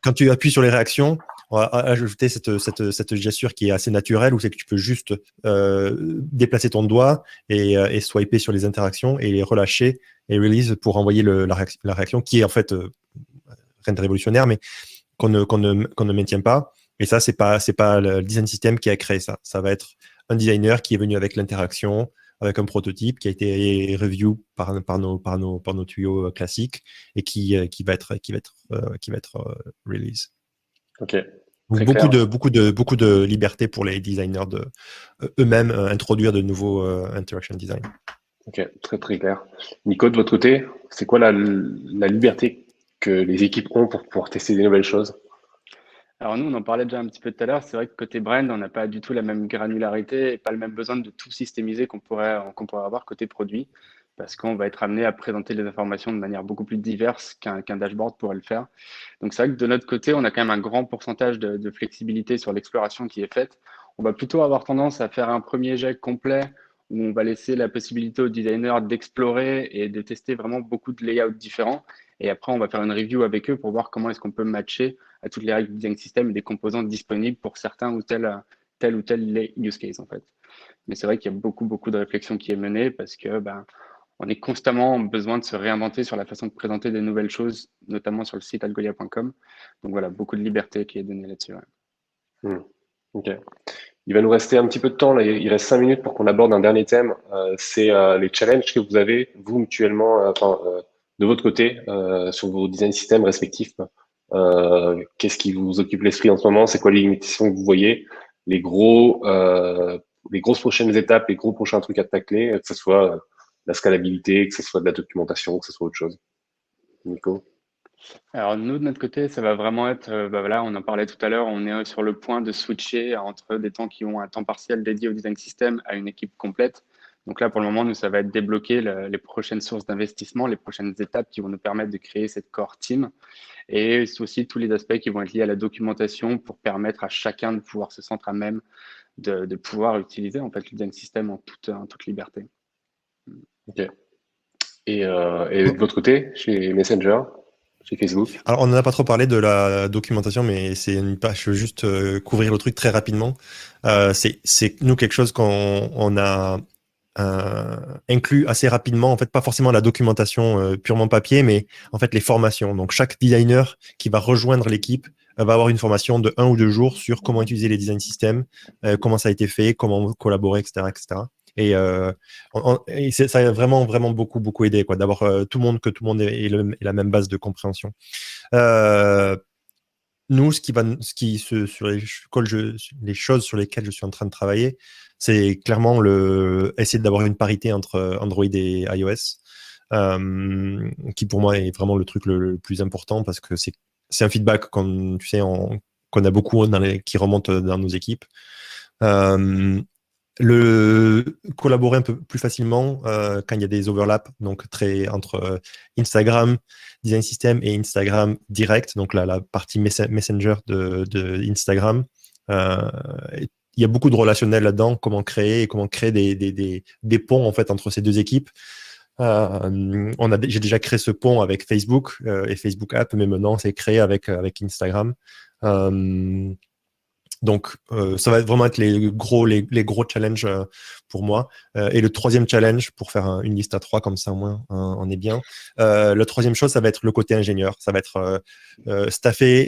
Quand tu appuies sur les réactions, on va ajouter cette gesture qui est assez naturelle, où c'est que tu peux juste déplacer ton doigt et swiper sur les interactions et les relâcher et release pour envoyer la réaction qui est en fait rien de révolutionnaire, mais qu'on ne maintient pas. Et ça, c'est pas le design system qui a créé ça. Ça va être un designer qui est venu avec l'interaction, avec un prototype qui a été review par nos tuyaux classiques et qui va être release. Ok. Donc beaucoup de liberté pour les designers de eux-mêmes introduire de nouveaux interaction design. Ok, très très clair. Nico, de votre côté, c'est quoi la liberté que les équipes ont pour pouvoir tester des nouvelles choses? Alors nous, on en parlait déjà un petit peu tout à l'heure. C'est vrai que côté brand, on n'a pas du tout la même granularité et pas le même besoin de tout systémiser qu'on pourrait avoir côté produit, parce qu'on va être amené à présenter les informations de manière beaucoup plus diverse qu'un dashboard pourrait le faire. Donc c'est vrai que de notre côté, on a quand même un grand pourcentage de flexibilité sur l'exploration qui est faite. On va plutôt avoir tendance à faire un premier jet complet où on va laisser la possibilité aux designers d'explorer et de tester vraiment beaucoup de layouts différents. Et après, on va faire une review avec eux pour voir comment est-ce qu'on peut matcher à toutes les règles du design system et des composants disponibles pour certains ou tel use case en fait. Mais c'est vrai qu'il y a beaucoup de réflexion qui est menée parce que on est constamment en besoin de se réinventer sur la façon de présenter des nouvelles choses, notamment sur le site algolia.com. Donc voilà, beaucoup de liberté qui est donnée là-dessus. Ouais. Ok. Il va nous rester un petit peu de temps. Là, il reste 5 minutes pour qu'on aborde un dernier thème. C'est les challenges que vous avez, vous, mutuellement, de votre côté, sur vos design systems respectifs. Qu'est-ce qui vous occupe l'esprit en ce moment? C'est quoi les limitations que vous voyez? Les grosses prochaines étapes, les gros prochains trucs à tacler, que ce soit la scalabilité, que ce soit de la documentation, que ce soit autre chose. Nico? Alors nous, de notre côté, ça va vraiment être, voilà, on en parlait tout à l'heure, on est sur le point de switcher entre des temps qui ont un temps partiel dédié au design system à une équipe complète. Donc là, pour le moment, nous, ça va être débloquer les prochaines sources d'investissement, les prochaines étapes qui vont nous permettre de créer cette core team. Et c'est aussi tous les aspects qui vont être liés à la documentation pour permettre à chacun de pouvoir se sentir à même de pouvoir utiliser en fait le design system en toute liberté. Ok. Et de votre côté, chez Messenger, chez Facebook? Alors, on n'en a pas trop parlé de la documentation, mais c'est une page, je veux juste couvrir le truc très rapidement. C'est nous quelque chose qu'on a inclus assez rapidement. En fait, pas forcément la documentation purement papier, mais en fait les formations. Donc, chaque designer qui va rejoindre l'équipe va avoir une formation de 1 ou 2 jours sur comment utiliser les design systems, comment ça a été fait, comment collaborer, etc., etc. Et ça a vraiment, vraiment beaucoup, beaucoup aidé, quoi, d'avoir tout le monde, que tout le monde ait la même base de compréhension. Nous, sur les choses sur lesquelles je suis en train de travailler, c'est clairement essayer d'avoir une parité entre Android et iOS, qui pour moi est vraiment le truc le plus important parce que c'est un feedback qu'on, tu sais, qu'on a beaucoup qui remonte dans nos équipes. Collaborer un peu plus facilement quand il y a des overlaps, donc entre Instagram Design System et Instagram Direct, donc la partie Messenger de Instagram. Il y a beaucoup de relationnel là-dedans, comment créer des ponts en fait entre ces deux équipes. J'ai déjà créé ce pont avec Facebook et Facebook App, mais maintenant c'est créé avec Instagram. Donc, ça va vraiment être les gros challenges pour moi. Et le troisième challenge, pour faire une liste à 3, comme ça au moins on est bien. La troisième chose, ça va être le côté ingénieur. Ça va être staffer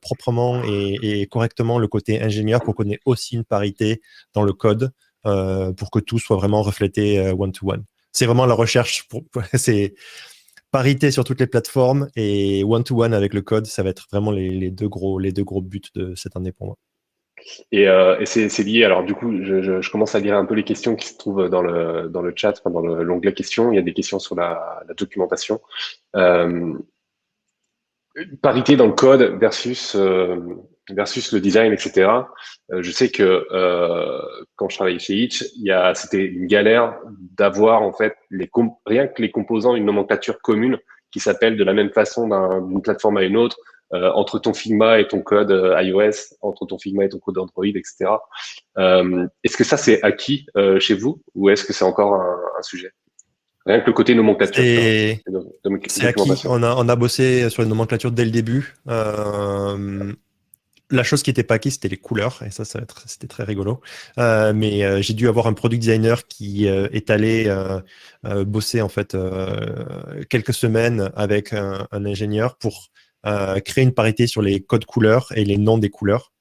proprement et correctement le côté ingénieur pour qu'on ait aussi une parité dans le code pour que tout soit vraiment reflété one-to-one. C'est vraiment la recherche. C'est parité sur toutes les plateformes et one-to-one avec le code. Ça va être vraiment les deux gros buts de cette année pour moi. Et c'est lié. Alors du coup, je commence à lire un peu les questions qui se trouvent dans le chat, enfin, dans l'onglet questions. Il y a des questions sur la documentation. Euh, Parité dans le code versus le design, etc. Je sais que quand je travaillais chez Hitch, c'était une galère d'avoir en fait rien que les composants, une nomenclature commune qui s'appelle de la même façon d'une plateforme à une autre, entre ton Figma et ton code iOS, entre ton Figma et ton code Android, etc. Est-ce que ça c'est acquis chez vous ou est-ce que c'est encore un sujet? Rien que le côté nomenclature, tu vois, C'est acquis. On a bossé sur les nomenclatures dès le début. La chose qui n'était pas acquis, c'était les couleurs, et c'était très rigolo. Mais j'ai dû avoir un product designer qui est allé bosser en fait quelques semaines avec un ingénieur pour créer une parité sur les codes couleurs et les noms des couleurs.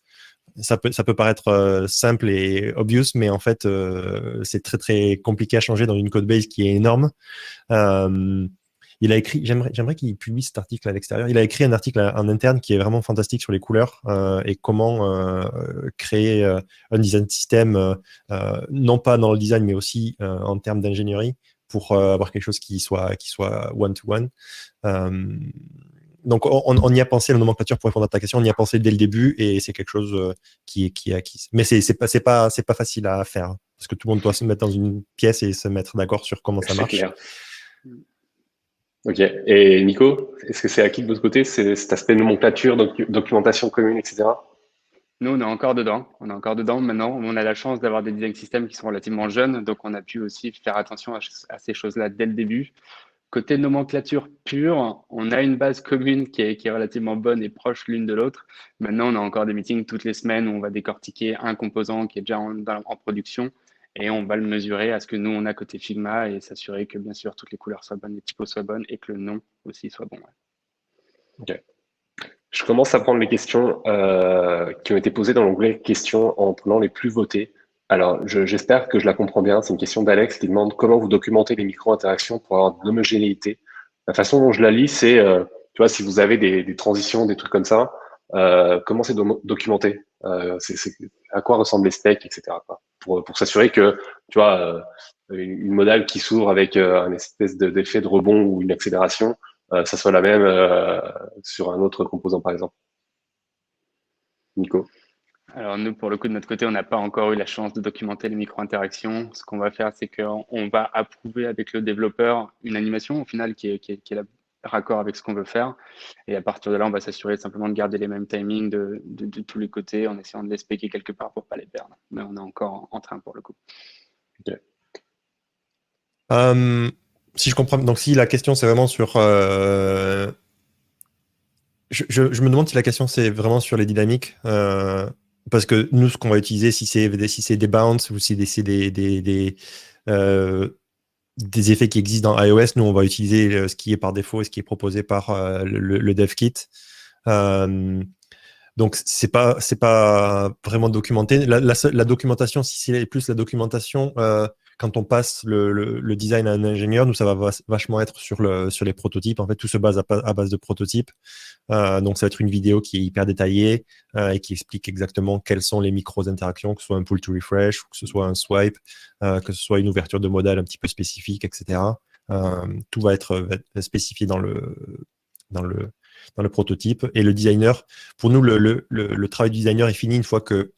Ça peut paraître simple et obvious, mais en fait, c'est très très compliqué à changer dans une code base qui est énorme. Il a écrit, j'aimerais qu'il publie cet article à l'extérieur. Il a écrit un article en interne qui est vraiment fantastique sur les couleurs et comment créer un design system, non pas dans le design, mais aussi en termes d'ingénierie pour avoir quelque chose qui soit one-to-one. Donc, on y a pensé, la nomenclature, pour répondre à ta question, on y a pensé dès le début et c'est quelque chose qui est acquis. Mais c'est pas facile à faire parce que tout le monde doit se mettre dans une pièce et se mettre d'accord sur comment ça marche. C'est clair. Ok. Et Nico, est-ce que c'est acquis de votre côté, cet aspect nomenclature, documentation commune, etc.? Nous, on est encore dedans. On est encore dedans maintenant. On a la chance d'avoir des design systems qui sont relativement jeunes, donc on a pu aussi faire attention à ces choses-là dès le début. Côté nomenclature pure, on a une base commune qui est relativement bonne et proche l'une de l'autre. Maintenant, on a encore des meetings toutes les semaines où on va décortiquer un composant qui est déjà en production et on va le mesurer à ce que nous, on a côté Figma et s'assurer que, bien sûr, toutes les couleurs soient bonnes, les typos soient bonnes et que le nom aussi soit bon. Ouais. Ok. Je commence à prendre les questions qui ont été posées dans l'onglet questions en prenant les plus votées. Alors, j'espère que je la comprends bien. C'est une question d'Alex qui demande comment vous documentez les micro-interactions pour avoir de l'homogénéité. La façon dont je la lis, c'est, tu vois, si vous avez des transitions, des trucs comme ça, comment c'est documenté? À quoi ressemblent les specs, etc., quoi, pour s'assurer que, tu vois, une modale qui s'ouvre avec un espèce d'effet de rebond ou une accélération, ça soit la même sur un autre composant, par exemple. Nico. Alors nous, pour le coup, de notre côté, on n'a pas encore eu la chance de documenter les micro-interactions. Ce qu'on va faire, c'est qu'on va approuver avec le développeur une animation, au final, qui est raccord avec ce qu'on veut faire. Et à partir de là, on va s'assurer simplement de garder les mêmes timings de tous les côtés, en essayant de les spéquer quelque part pour pas les perdre. Mais on est encore en train pour le coup. Okay. Si je comprends, donc si la question c'est vraiment sur... je me demande si la question c'est vraiment sur les dynamiques. Parce que nous, ce qu'on va utiliser, si c'est des bounce ou si c'est des effets qui existent dans iOS, nous, on va utiliser ce qui est par défaut et ce qui est proposé par le dev kit. Donc, c'est pas vraiment documenté. La documentation, si c'est plus la documentation, quand on passe le design à un ingénieur, nous, ça va vachement être sur les prototypes. En fait, tout se base à base de prototypes. Donc, ça va être une vidéo qui est hyper détaillée et qui explique exactement quelles sont les micro-interactions, que ce soit un pull to refresh, ou que ce soit un swipe, que ce soit une ouverture de modèle un petit peu spécifique, etc. Tout va être spécifié dans le prototype. Et le designer, pour nous, le travail du designer est fini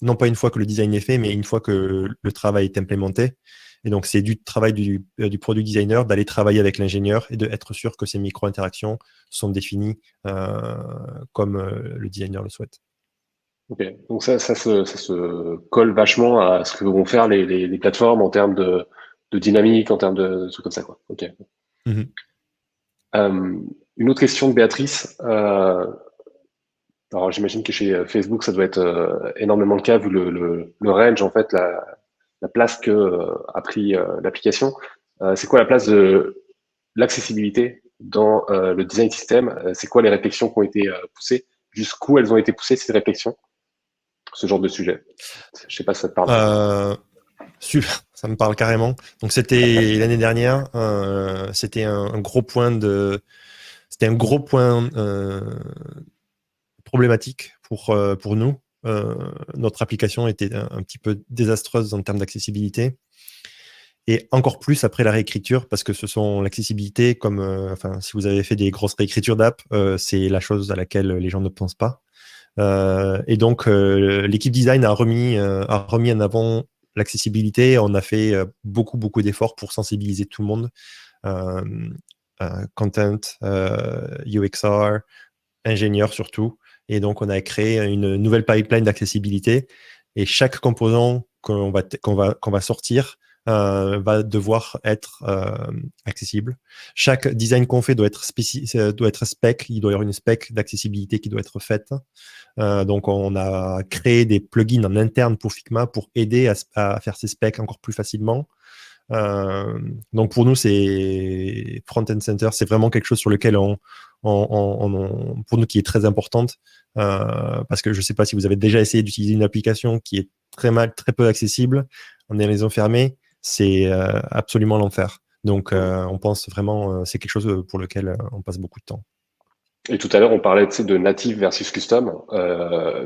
non pas une fois que le design est fait, mais une fois que le travail est implémenté. Et donc, c'est du travail du product designer d'aller travailler avec l'ingénieur et d'être sûr que ces micro-interactions sont définies comme le designer le souhaite. Ok, donc ça se colle vachement à ce que vont faire les plateformes en termes de dynamique, en termes de trucs comme ça, quoi. Ok. Mm-hmm. Une autre question de Béatrice. Alors, j'imagine que chez Facebook, ça doit être énormément le cas vu le range, en fait, la place que a pris l'application. C'est quoi la place de l'accessibilité dans le design system? C'est quoi les réflexions qui ont été poussées? Jusqu'où elles ont été poussées, ces réflexions? Ce genre de sujet. Je sais pas si ça te parle. Super, ça me parle carrément. Donc, c'était l'année dernière, c'était un gros point problématique pour nous. Notre application était un petit peu désastreuse en termes d'accessibilité. Et encore plus après la réécriture, parce que ce sont l'accessibilité, si vous avez fait des grosses réécritures d'app, c'est la chose à laquelle les gens ne pensent pas. Et donc, l'équipe design a remis en avant l'accessibilité. On a fait beaucoup d'efforts pour sensibiliser tout le monde. Content, UXR, ingénieur surtout. Et donc, on a créé une nouvelle pipeline d'accessibilité. Et chaque composant qu'on va sortir va devoir être accessible. Chaque design qu'on fait doit être spec. Il doit y avoir une spec d'accessibilité qui doit être faite. Donc, on a créé des plugins en interne pour Figma pour aider à faire ces specs encore plus facilement. Donc, pour nous, c'est front and center. C'est vraiment quelque chose sur lequel pour nous, qui est très importante. Parce que je ne sais pas si vous avez déjà essayé d'utiliser une application qui est très peu accessible en ayant fermée. C'est absolument l'enfer. Donc, on pense vraiment c'est quelque chose pour lequel on passe beaucoup de temps. Et tout à l'heure, on parlait de native versus custom.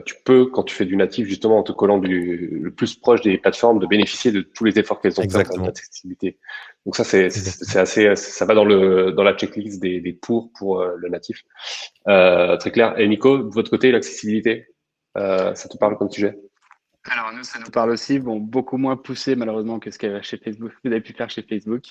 Tu peux, quand tu fais du native, justement, en te collant le plus proche des plateformes, de bénéficier de tous les efforts qu'elles ont fait en termes d'accessibilité. Donc ça, c'est assez, ça va dans la checklist des pour le natif. Très clair. Et Nico, de votre côté, l'accessibilité, ça te parle comme sujet? Alors nous, ça nous parle aussi, beaucoup moins poussé malheureusement que ce qu'il y avait chez Facebook, que vous avez pu faire chez Facebook.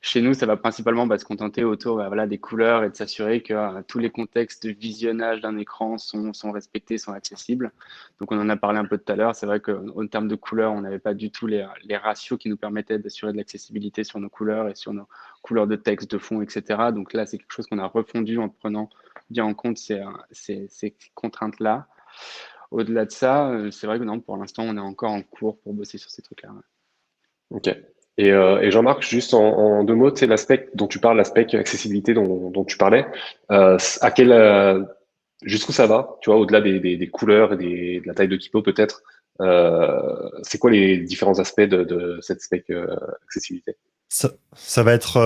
Chez nous, ça va principalement se contenter autour des couleurs et de s'assurer que tous les contextes de visionnage d'un écran sont respectés, sont accessibles. Donc on en a parlé un peu tout à l'heure. C'est vrai qu'en termes de couleurs, on n'avait pas du tout les ratios qui nous permettaient d'assurer de l'accessibilité sur nos couleurs et sur nos couleurs de texte, de fond, etc. Donc là, c'est quelque chose qu'on a refondu en prenant bien en compte ces contraintes-là. Au-delà de ça, c'est vrai que non, pour l'instant, on est encore en cours pour bosser sur ces trucs-là. Ouais. Ok. Et Jean-Marc, juste en deux mots, c'est l'aspect dont tu parles, l'aspect accessibilité dont tu parlais. Jusqu'où ça va, tu vois, au-delà des couleurs et de la taille de typo peut-être. C'est quoi les différents aspects de cette spec accessibilité? Ça va être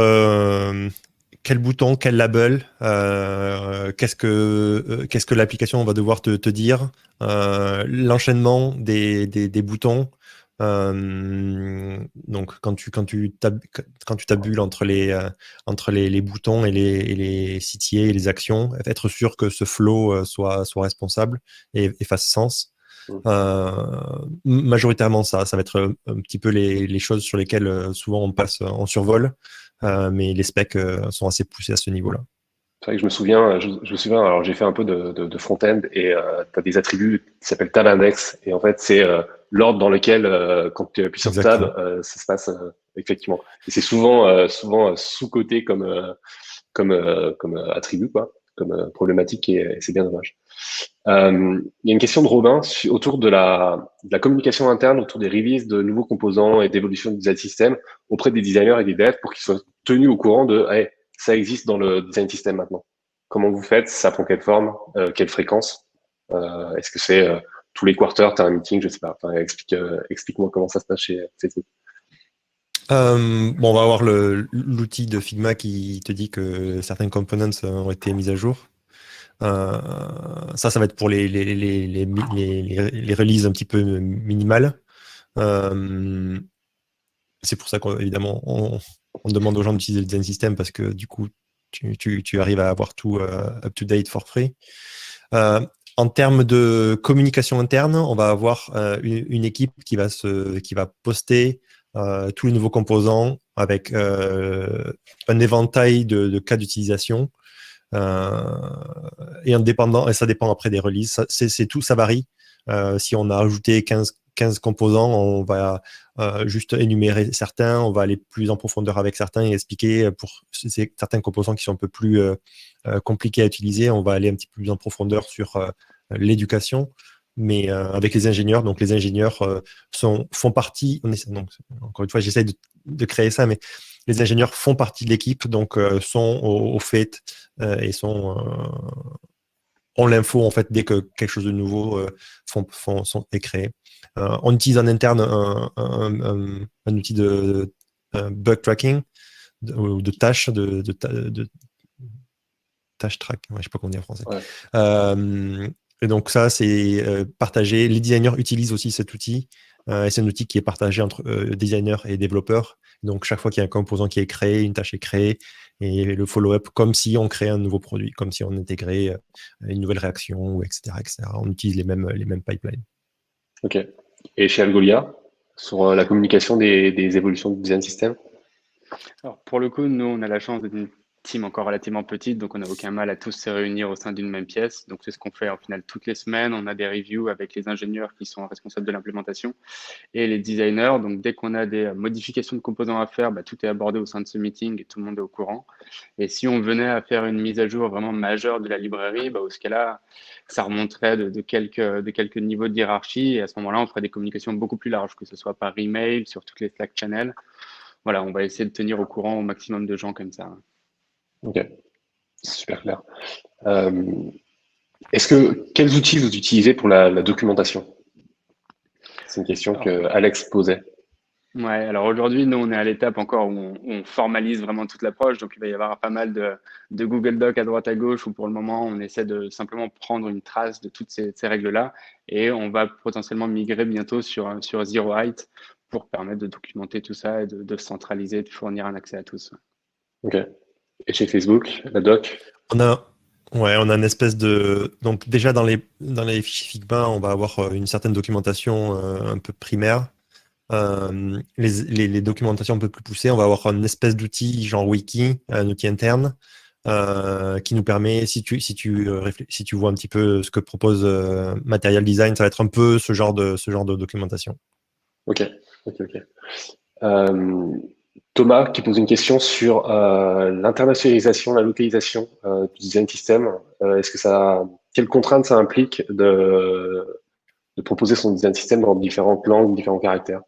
quel bouton, quel label, qu'est-ce que l'application va devoir te dire, l'enchaînement des boutons, Donc, quand tu tabules entre les boutons et les CTA et les actions, être sûr que ce flow soit responsable et fasse sens. Majoritairement, ça va être un petit peu les choses sur lesquelles souvent on passe en survol, mais les specs sont assez poussés à ce niveau-là. C'est vrai que je me souviens, alors j'ai fait un peu de front-end et tu as des attributs qui s'appellent tab index et en fait c'est l'ordre dans lequel quand tu appuies sur tab, Exactement. ça se passe effectivement. Et c'est souvent sous-coté comme attribut quoi, comme problématique et c'est bien dommage. Il y a une question de Robin autour de la communication interne, autour des releases de nouveaux composants et d'évolution du design system auprès des designers et des devs pour qu'ils soient tenus au courant de hey, ça existe dans le design system maintenant. Comment vous faites? Ça prend quelle forme? Quelle fréquence? Est-ce que c'est tous les quarters, tu as un meeting? Je sais pas. Enfin, explique-moi comment ça se passe chez Facebook. Bon, on va avoir l'outil de Figma qui te dit que certains components ont été mis à jour. Ça va être pour les releases un petit peu minimales. C'est pour ça qu'évidemment, on demande aux gens d'utiliser le design system parce que du coup, tu arrives à avoir tout up-to-date for free. En termes de communication interne, on va avoir une équipe qui va poster tous les nouveaux composants avec un éventail de cas d'utilisation. Et ça dépend après des releases. C'est tout, ça varie. Si on a ajouté 15 composants, on va juste énumérer certains, on va aller plus en profondeur avec certains et expliquer pour certains composants qui sont un peu plus compliqués à utiliser, on va aller un petit peu plus en profondeur sur l'éducation, mais avec les ingénieurs. Donc les ingénieurs font partie, donc, encore une fois j'essaie de créer ça, mais les ingénieurs font partie de l'équipe, donc sont au fait et ont l'info en fait dès que quelque chose de nouveau est créé. On utilise en interne un outil de bug tracking ou de tâches de tâche track, je ne sais pas comment dire en français. Ouais. Et donc ça, c'est partagé. Les designers utilisent aussi cet outil. Et c'est un outil qui est partagé entre designers et développeurs. Donc chaque fois qu'il y a un composant qui est créé, une tâche est créée, et le follow-up, comme si on créait un nouveau produit, comme si on intégrait une nouvelle réaction, etc., etc. On utilise les mêmes pipelines. Ok. Et chez Algolia, sur la communication des évolutions du design system? Alors, pour le coup, nous, on a la chance d'être une team encore relativement petite, donc on n'a aucun mal à tous se réunir au sein d'une même pièce. Donc, c'est ce qu'on fait en final toutes les semaines. On a des reviews avec les ingénieurs qui sont responsables de l'implémentation et les designers. Donc, dès qu'on a des modifications de composants à faire, bah, tout est abordé au sein de ce meeting et tout le monde est au courant. Et si on venait à faire une mise à jour vraiment majeure de la librairie, bah, au ce cas-là, ça remonterait de quelques niveaux de hiérarchie. Et à ce moment-là, on ferait des communications beaucoup plus larges, que ce soit par email, sur toutes les Slack channels. Voilà, on va essayer de tenir au courant au maximum de gens comme ça. Ok, c'est super clair. Euh, quels outils vous utilisez pour la documentation? C'est une question Alors, que Alex posait. ouais, alors aujourd'hui, nous, on est à l'étape encore où on formalise vraiment toute l'approche. Donc, il va y avoir pas mal de Google Docs à droite à gauche où pour le moment, on essaie de simplement prendre une trace de toutes ces règles-là. Et on va potentiellement migrer bientôt sur Zero Height pour permettre de documenter tout ça et de centraliser, de fournir un accès à tous. Ok. Et chez Facebook, la doc? On a une espèce de. Donc, déjà, dans les fichiers Figma, on va avoir une certaine documentation un peu primaire. Les documentations un peu plus poussées, on va avoir une espèce d'outil genre wiki, un outil interne, qui nous permet, si tu vois un petit peu ce que propose Material Design, ça va être un peu ce genre de documentation. Ok, ok, ok. Euh, Thomas qui pose une question sur l'internationalisation, la localisation du design system. Quelles contraintes ça implique de proposer son design system dans différentes langues, différents caractères?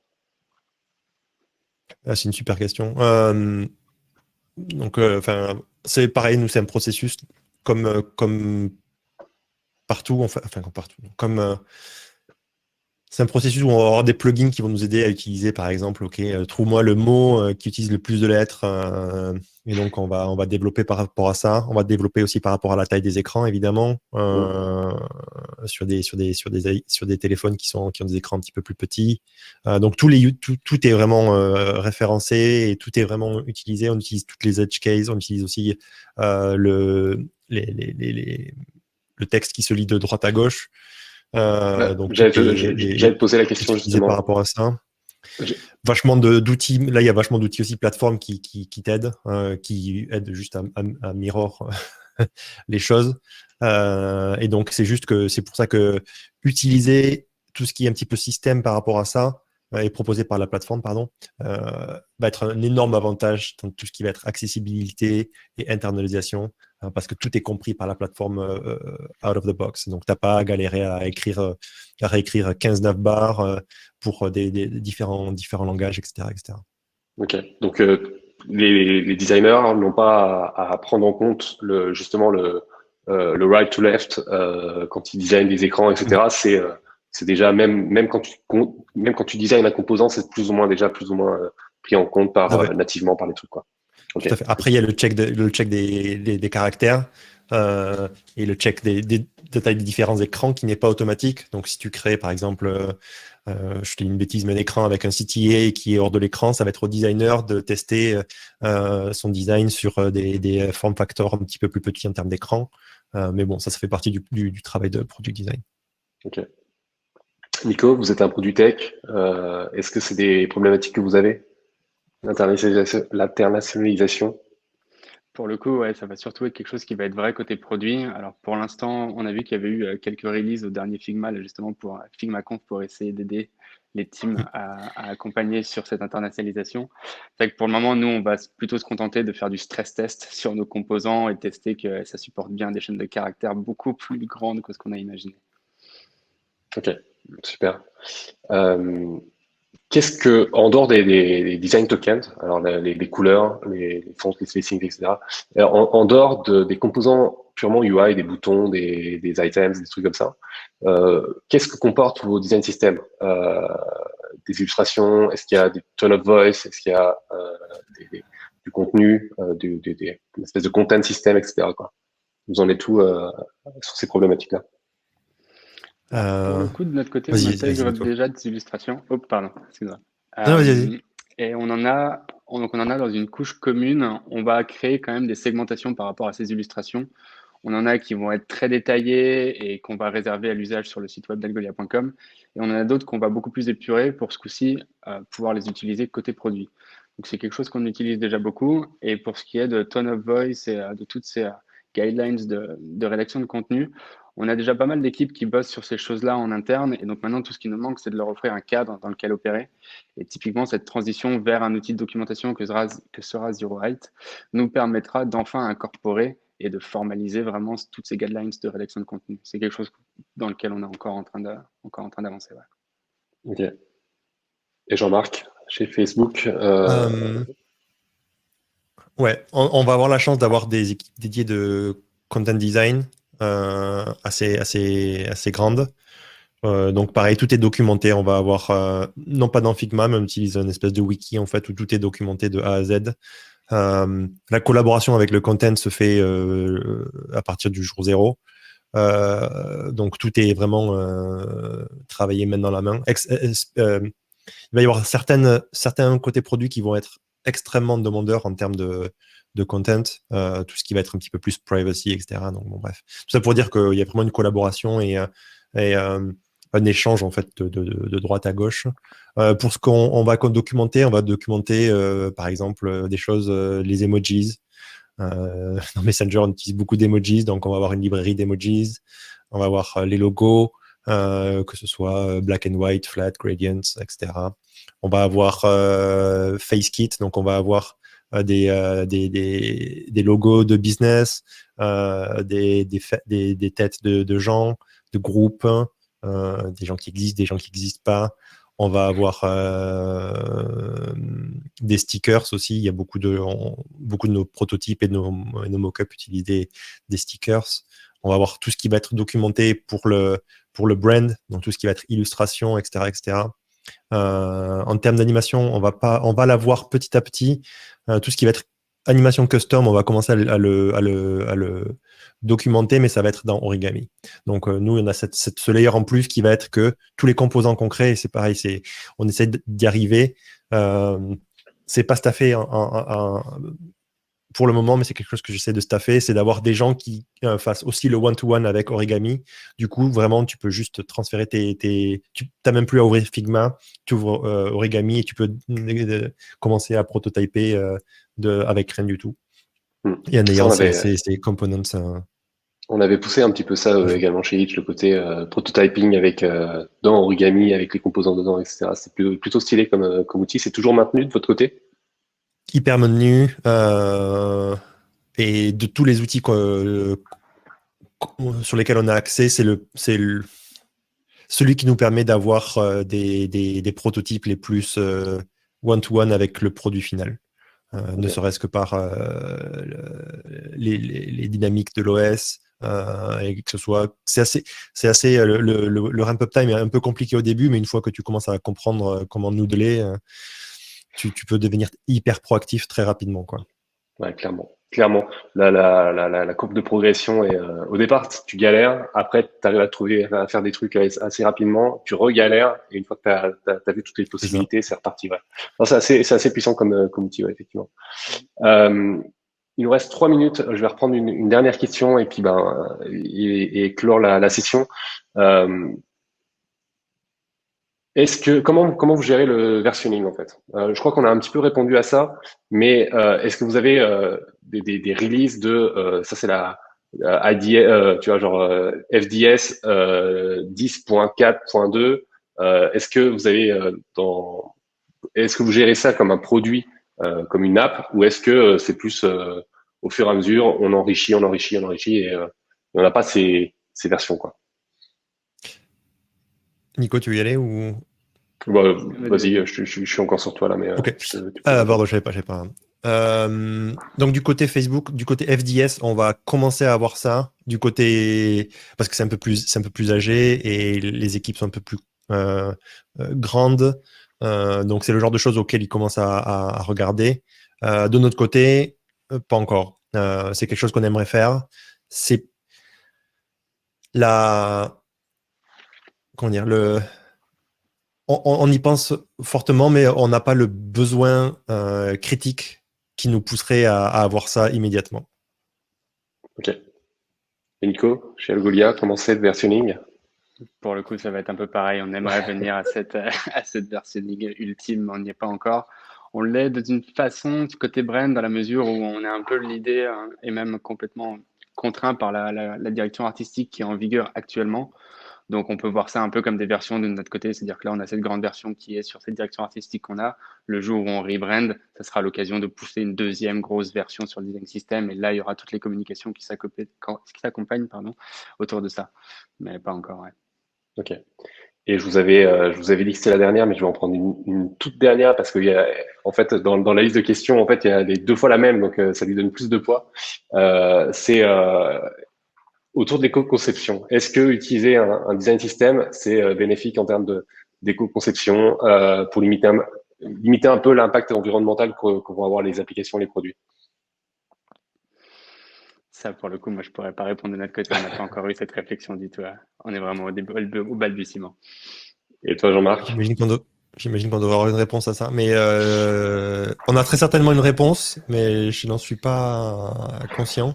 Ah, c'est une super question. Donc, c'est pareil, nous, c'est un processus comme partout, comme partout. C'est un processus où on va avoir des plugins qui vont nous aider à utiliser, par exemple, trouve-moi le mot qui utilise le plus de lettres. Et donc, on va développer par rapport à ça. On va développer aussi par rapport à la taille des écrans, évidemment, sur des téléphones qui ont des écrans un petit peu plus petits. Donc, tout est vraiment référencé et tout est vraiment utilisé. On utilise toutes les edge cases. On utilise aussi le texte qui se lit de droite à gauche. Donc tout j'allais te poser la question utilisé par justement. rapport à ça. J'ai- Vachement d'outils. Là, il y a vachement d'outils aussi plateformes qui t'aident, qui aident juste à mirror les choses. Et donc, c'est pour ça que utiliser tout ce qui est un petit peu système par rapport à ça et proposé par la plateforme, pardon, va être un énorme avantage dans tout ce qui va être accessibilité et internalisation, parce que tout est compris par la plateforme out of the box. Donc, tu n'as pas à galérer à réécrire 15 navbars pour des différents langages, etc., etc. Ok. Donc, les designers n'ont pas à prendre en compte justement le right to left quand ils designent des écrans, etc. C'est déjà même quand tu designes un composant, c'est plus ou moins pris en compte Ah ouais. nativement par les trucs, quoi. Ok. Tout à fait. Après, il y a le check des caractères et le check de taille des différents écrans qui n'est pas automatique. Donc, si tu crées, par exemple, je te dis une bêtise, mais un écran avec un CTA qui est hors de l'écran, ça va être au designer de tester son design sur des form factors un petit peu plus petits en termes d'écran. Mais bon, ça fait partie du travail de product design. Ok. Nico, vous êtes un produit tech. Est-ce que c'est des problématiques que vous avez? L'internationalisation. Pour le coup, ouais, ça va surtout être quelque chose qui va être vrai côté produit. Alors pour l'instant, on a vu qu'il y avait eu quelques releases au dernier Figma, là, justement pour FigmaConf pour essayer d'aider les teams à accompagner sur cette internationalisation. C'est vrai que pour le moment, nous, on va plutôt se contenter de faire du stress test sur nos composants et tester que ça supporte bien des chaînes de caractères beaucoup plus grandes que ce qu'on a imaginé. Ok, super. Euh, En dehors des design tokens, alors les couleurs, les fonts, les spacings, etc., en dehors des composants purement UI, des boutons, des items, des trucs comme ça, qu'est-ce que comportent vos design systems? Des illustrations? Est-ce qu'il y a des tone of voice? Est-ce qu'il y a du contenu, une espèce de content system, etc., quoi. Vous en êtes tout sur ces problématiques-là? Alors, pour le coup, de notre côté, on Vas-y, intègre Nico. déjà des illustrations. Oh, pardon, excuse-moi. Non, vas-y. Et donc on en a dans une couche commune. On va créer quand même des segmentations par rapport à ces illustrations. On en a qui vont être très détaillées et qu'on va réserver à l'usage sur le site web d'algolia.com. Et on en a d'autres qu'on va beaucoup plus épurer pour ce coup-ci pouvoir les utiliser côté produit. Donc c'est quelque chose qu'on utilise déjà beaucoup. Et pour ce qui est de tone of voice et de toutes ces guidelines de rédaction de contenu, on a déjà pas mal d'équipes qui bossent sur ces choses-là en interne. Et donc maintenant, tout ce qui nous manque, c'est de leur offrir un cadre dans lequel opérer. Et typiquement, cette transition vers un outil de documentation que sera Zero Height nous permettra d'enfin incorporer et de formaliser vraiment toutes ces guidelines de rédaction de contenu. C'est quelque chose dans lequel on est encore en train d'avancer. Ouais. Ok. Et Jean-Marc, chez Facebook, Ouais, on va avoir la chance d'avoir des équipes dédiées de content design assez grandes. Donc pareil, tout est documenté. On va avoir, non pas dans Figma, mais on utilise une espèce de wiki en fait où tout est documenté de A à Z. La collaboration avec le content se fait à partir du jour zéro. Donc tout est vraiment travaillé main dans la main. Il va y avoir certains côtés produits qui vont être extrêmement demandeurs en termes de content, tout ce qui va être un petit peu plus privacy, etc. Donc bon, bref, tout ça pour dire qu'il y a vraiment une collaboration et un échange en fait de droite à gauche. Pour ce qu'on va documenter, par exemple des choses, les emojis. Dans Messenger, on utilise beaucoup d'emojis, donc on va avoir une librairie d'emojis. On va avoir les logos, que ce soit black and white, flat, gradients, etc. On va avoir FaceKit, donc on va avoir des logos de business, des têtes de gens, de groupes, des gens qui existent, des gens qui n'existent pas. On va avoir des stickers aussi. Il y a beaucoup de nos prototypes et nos mock-ups utilisent des stickers. On va avoir tout ce qui va être documenté pour pour le brand, donc tout ce qui va être illustration, etc., etc. En termes d'animation, on va la voir petit à petit. Tout ce qui va être animation custom, on va commencer à le documenter, mais ça va être dans Origami. Donc, nous, on a ce layer en plus qui va être que tous les composants concrets, c'est pareil, on essaie d'y arriver. C'est pas staffé pour le moment, mais c'est quelque chose que j'essaie de staffer, c'est d'avoir des gens qui fassent aussi le one-to-one avec Origami. Du coup, vraiment, tu peux juste transférer tu n'as même plus à ouvrir Figma, tu ouvres Origami et tu peux commencer à prototyper avec rien du tout. Et en ayant ces components. On avait poussé un petit peu ça également chez Hitch, le côté prototyping dans Origami, avec les composants dedans, etc. C'est plutôt stylé comme outil. C'est toujours maintenu de votre côté? Hyper maintenu. Et de tous les outils sur lesquels on a accès, c'est celui qui nous permet d'avoir des prototypes les plus one-to-one avec le produit final. Ne serait-ce que par les dynamiques de l'OS, et que ce soit, c'est assez le ramp-up time est un peu compliqué au début, mais une fois que tu commences à comprendre comment noodler, tu peux devenir hyper proactif très rapidement, quoi. Ouais, clairement. La courbe de progression est au départ tu galères, après tu arrives à faire des trucs assez rapidement, tu regalères et une fois que t'as vu toutes les possibilités, c'est reparti. Ouais. C'est assez puissant comme outil, ouais, effectivement. Il nous reste 3 minutes. Je vais reprendre une dernière question et puis et clore la session. Comment vous gérez le versionning en fait? Je crois qu'on a un petit peu répondu à ça, mais est-ce que vous avez des releases de ça c'est la IDS, tu vois genre FDS 10.4.2. Est-ce que vous avez est-ce que vous gérez ça comme un produit, comme une app, ou est-ce que c'est plus au fur et à mesure on enrichit et on n'a pas ces versions quoi? Nico, tu veux y aller ou? Bah, vas-y, je suis encore sur toi là, mais ok. Pardon, je savais pas. Donc du côté Facebook, du côté FDS, on va commencer à avoir ça. Du côté parce que c'est un peu plus âgé et les équipes sont un peu plus grandes. Donc c'est le genre de choses auxquelles ils commencent à regarder. De notre côté, pas encore. C'est quelque chose qu'on aimerait faire. C'est comment dire, on y pense fortement, mais on n'a pas le besoin critique qui nous pousserait à avoir ça immédiatement. Ok. Et Nico, chez Algolia, comment c'est le versionning? Pour le coup, ça va être un peu pareil. On aimerait venir à cette versionning ultime, on n'y est pas encore. On l'est d'une façon du côté brand, dans la mesure où on est un peu l'idée et même complètement contraint par la direction artistique qui est en vigueur actuellement. Donc, on peut voir ça un peu comme des versions de notre côté. C'est-à-dire que là, on a cette grande version qui est sur cette direction artistique qu'on a. Le jour où on rebrand, ça sera l'occasion de pousser une deuxième grosse version sur le design system. Et là, il y aura toutes les communications qui s'accompagnent autour de ça. Mais pas encore, ouais. Ok. Et je vous avais dit que c'était la dernière, mais je vais en prendre une toute dernière parce que en fait, dans la liste de questions, en fait, il y a les 2 fois la même, donc ça lui donne plus de poids. C'est autour de l'éco-conception. Est-ce que utiliser un design system, c'est bénéfique en termes d'éco-conception pour limiter un peu l'impact environnemental que vont avoir les applications, les produits? Ça, pour le coup, moi, je pourrais pas répondre de notre côté. On n'a pas encore eu cette réflexion du tout. On est vraiment au balbutiement. Et toi, Jean-Marc? J'imagine qu'on devrait avoir une réponse à ça. Mais on a très certainement une réponse, mais je n'en suis pas conscient.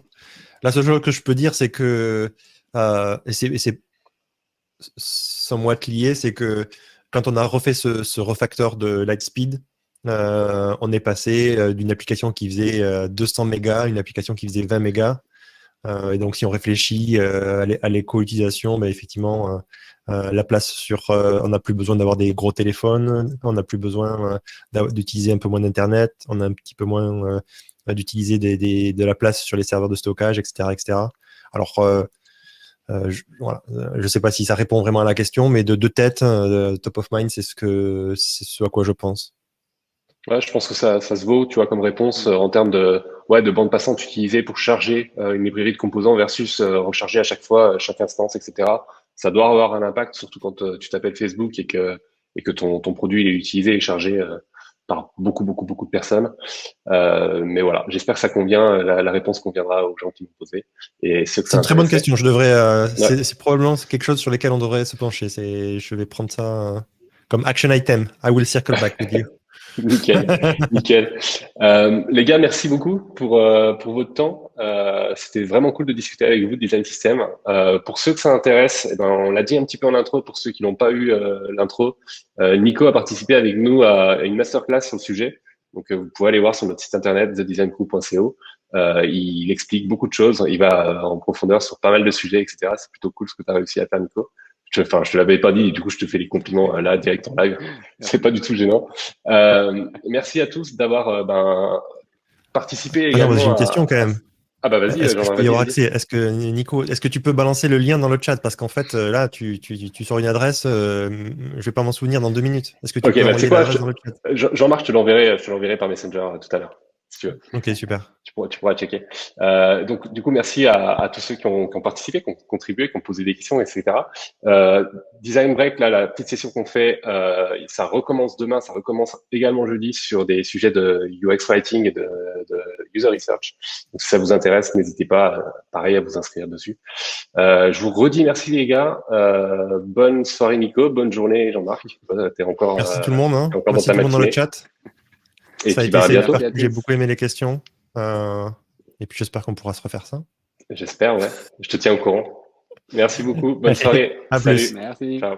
La seule chose que je peux dire, c'est que, et c'est somewhat lié, c'est que quand on a refait ce refactor de Lightspeed, on est passé d'une application qui faisait 200 mégas à une application qui faisait 20 mégas. Et donc, si on réfléchit à l'éco-utilisation, ben, effectivement, la place on n'a plus besoin d'avoir des gros téléphones, on n'a plus besoin d'utiliser un peu moins d'Internet, on a un petit peu moins d'utiliser de la place sur les serveurs de stockage, etc., etc. Alors, voilà, je sais pas si ça répond vraiment à la question, mais de tête, top of mind, c'est ce à quoi je pense. Ouais, je pense que ça se vaut, tu vois, comme réponse en termes de bande passante utilisée pour charger une librairie de composants versus recharger à chaque fois, chaque instance, etc. ça doit avoir un impact, surtout quand tu t'appelles Facebook et que ton produit il est utilisé et chargé par beaucoup de personnes. Mais voilà, j'espère que ça convient. La réponse conviendra aux gens qui m'ont posé. Et ceux que C'est ça une très bonne intéressait. question. Je devrais, Ouais. c'est probablement quelque chose sur lequel on devrait se pencher. Je vais prendre ça comme action item. I will circle back with you. Nickel, nickel. Les gars, merci beaucoup pour votre temps. C'était vraiment cool de discuter avec vous de design system. Pour ceux que ça intéresse, eh ben, on l'a dit un petit peu en intro, pour ceux qui n'ont pas eu l'intro, Nico a participé avec nous à une masterclass sur le sujet. Donc, vous pouvez aller voir sur notre site internet thedesigncrew.co. Il explique beaucoup de choses. Il va en profondeur sur pas mal de sujets, etc. C'est plutôt cool ce que tu as réussi à faire, Nico. Je te l'avais pas dit, du coup, je te fais les compliments là, direct en live. C'est pas du tout gênant. Merci à tous d'avoir participé Ah non, j'ai également une question quand même. Ah bah vas-y, Est-ce que je Jean-Marc, peux y avoir vas-y. accès? Est-ce que Nico, est-ce que tu peux balancer le lien dans le chat? Parce qu'en fait, là, tu sors une adresse, je vais pas m'en souvenir dans 2 minutes. Est-ce que tu Ok, peux bah tu sais envoyer quoi, l'adresse dans le chat? Jean-Marc, je te l'enverrai par Messenger tout à l'heure, si tu veux. Ok, super. Tu pourras checker. Donc, du coup, merci à tous ceux qui ont participé, qui ont contribué, qui ont posé des questions, etc. Design Break, là, la petite session qu'on fait, ça recommence demain, ça recommence également jeudi sur des sujets de UX Writing et de User Research. Donc, si ça vous intéresse, n'hésitez pas, pareil, à vous inscrire dessus. Je vous redis merci les gars. Bonne soirée Nico, bonne journée Jean-Marc. Merci tout le monde, hein. T'es encore dans Merci ta tout le monde dans le matinée. chat. Et Ça a puis été, à bientôt. Merci à j'ai tous. beaucoup aimé les questions. Et puis j'espère qu'on pourra se refaire ça. J'espère, ouais. Je te tiens au courant. Merci beaucoup. Bonne Allez, soirée. à Salut. plus. Merci. Ciao.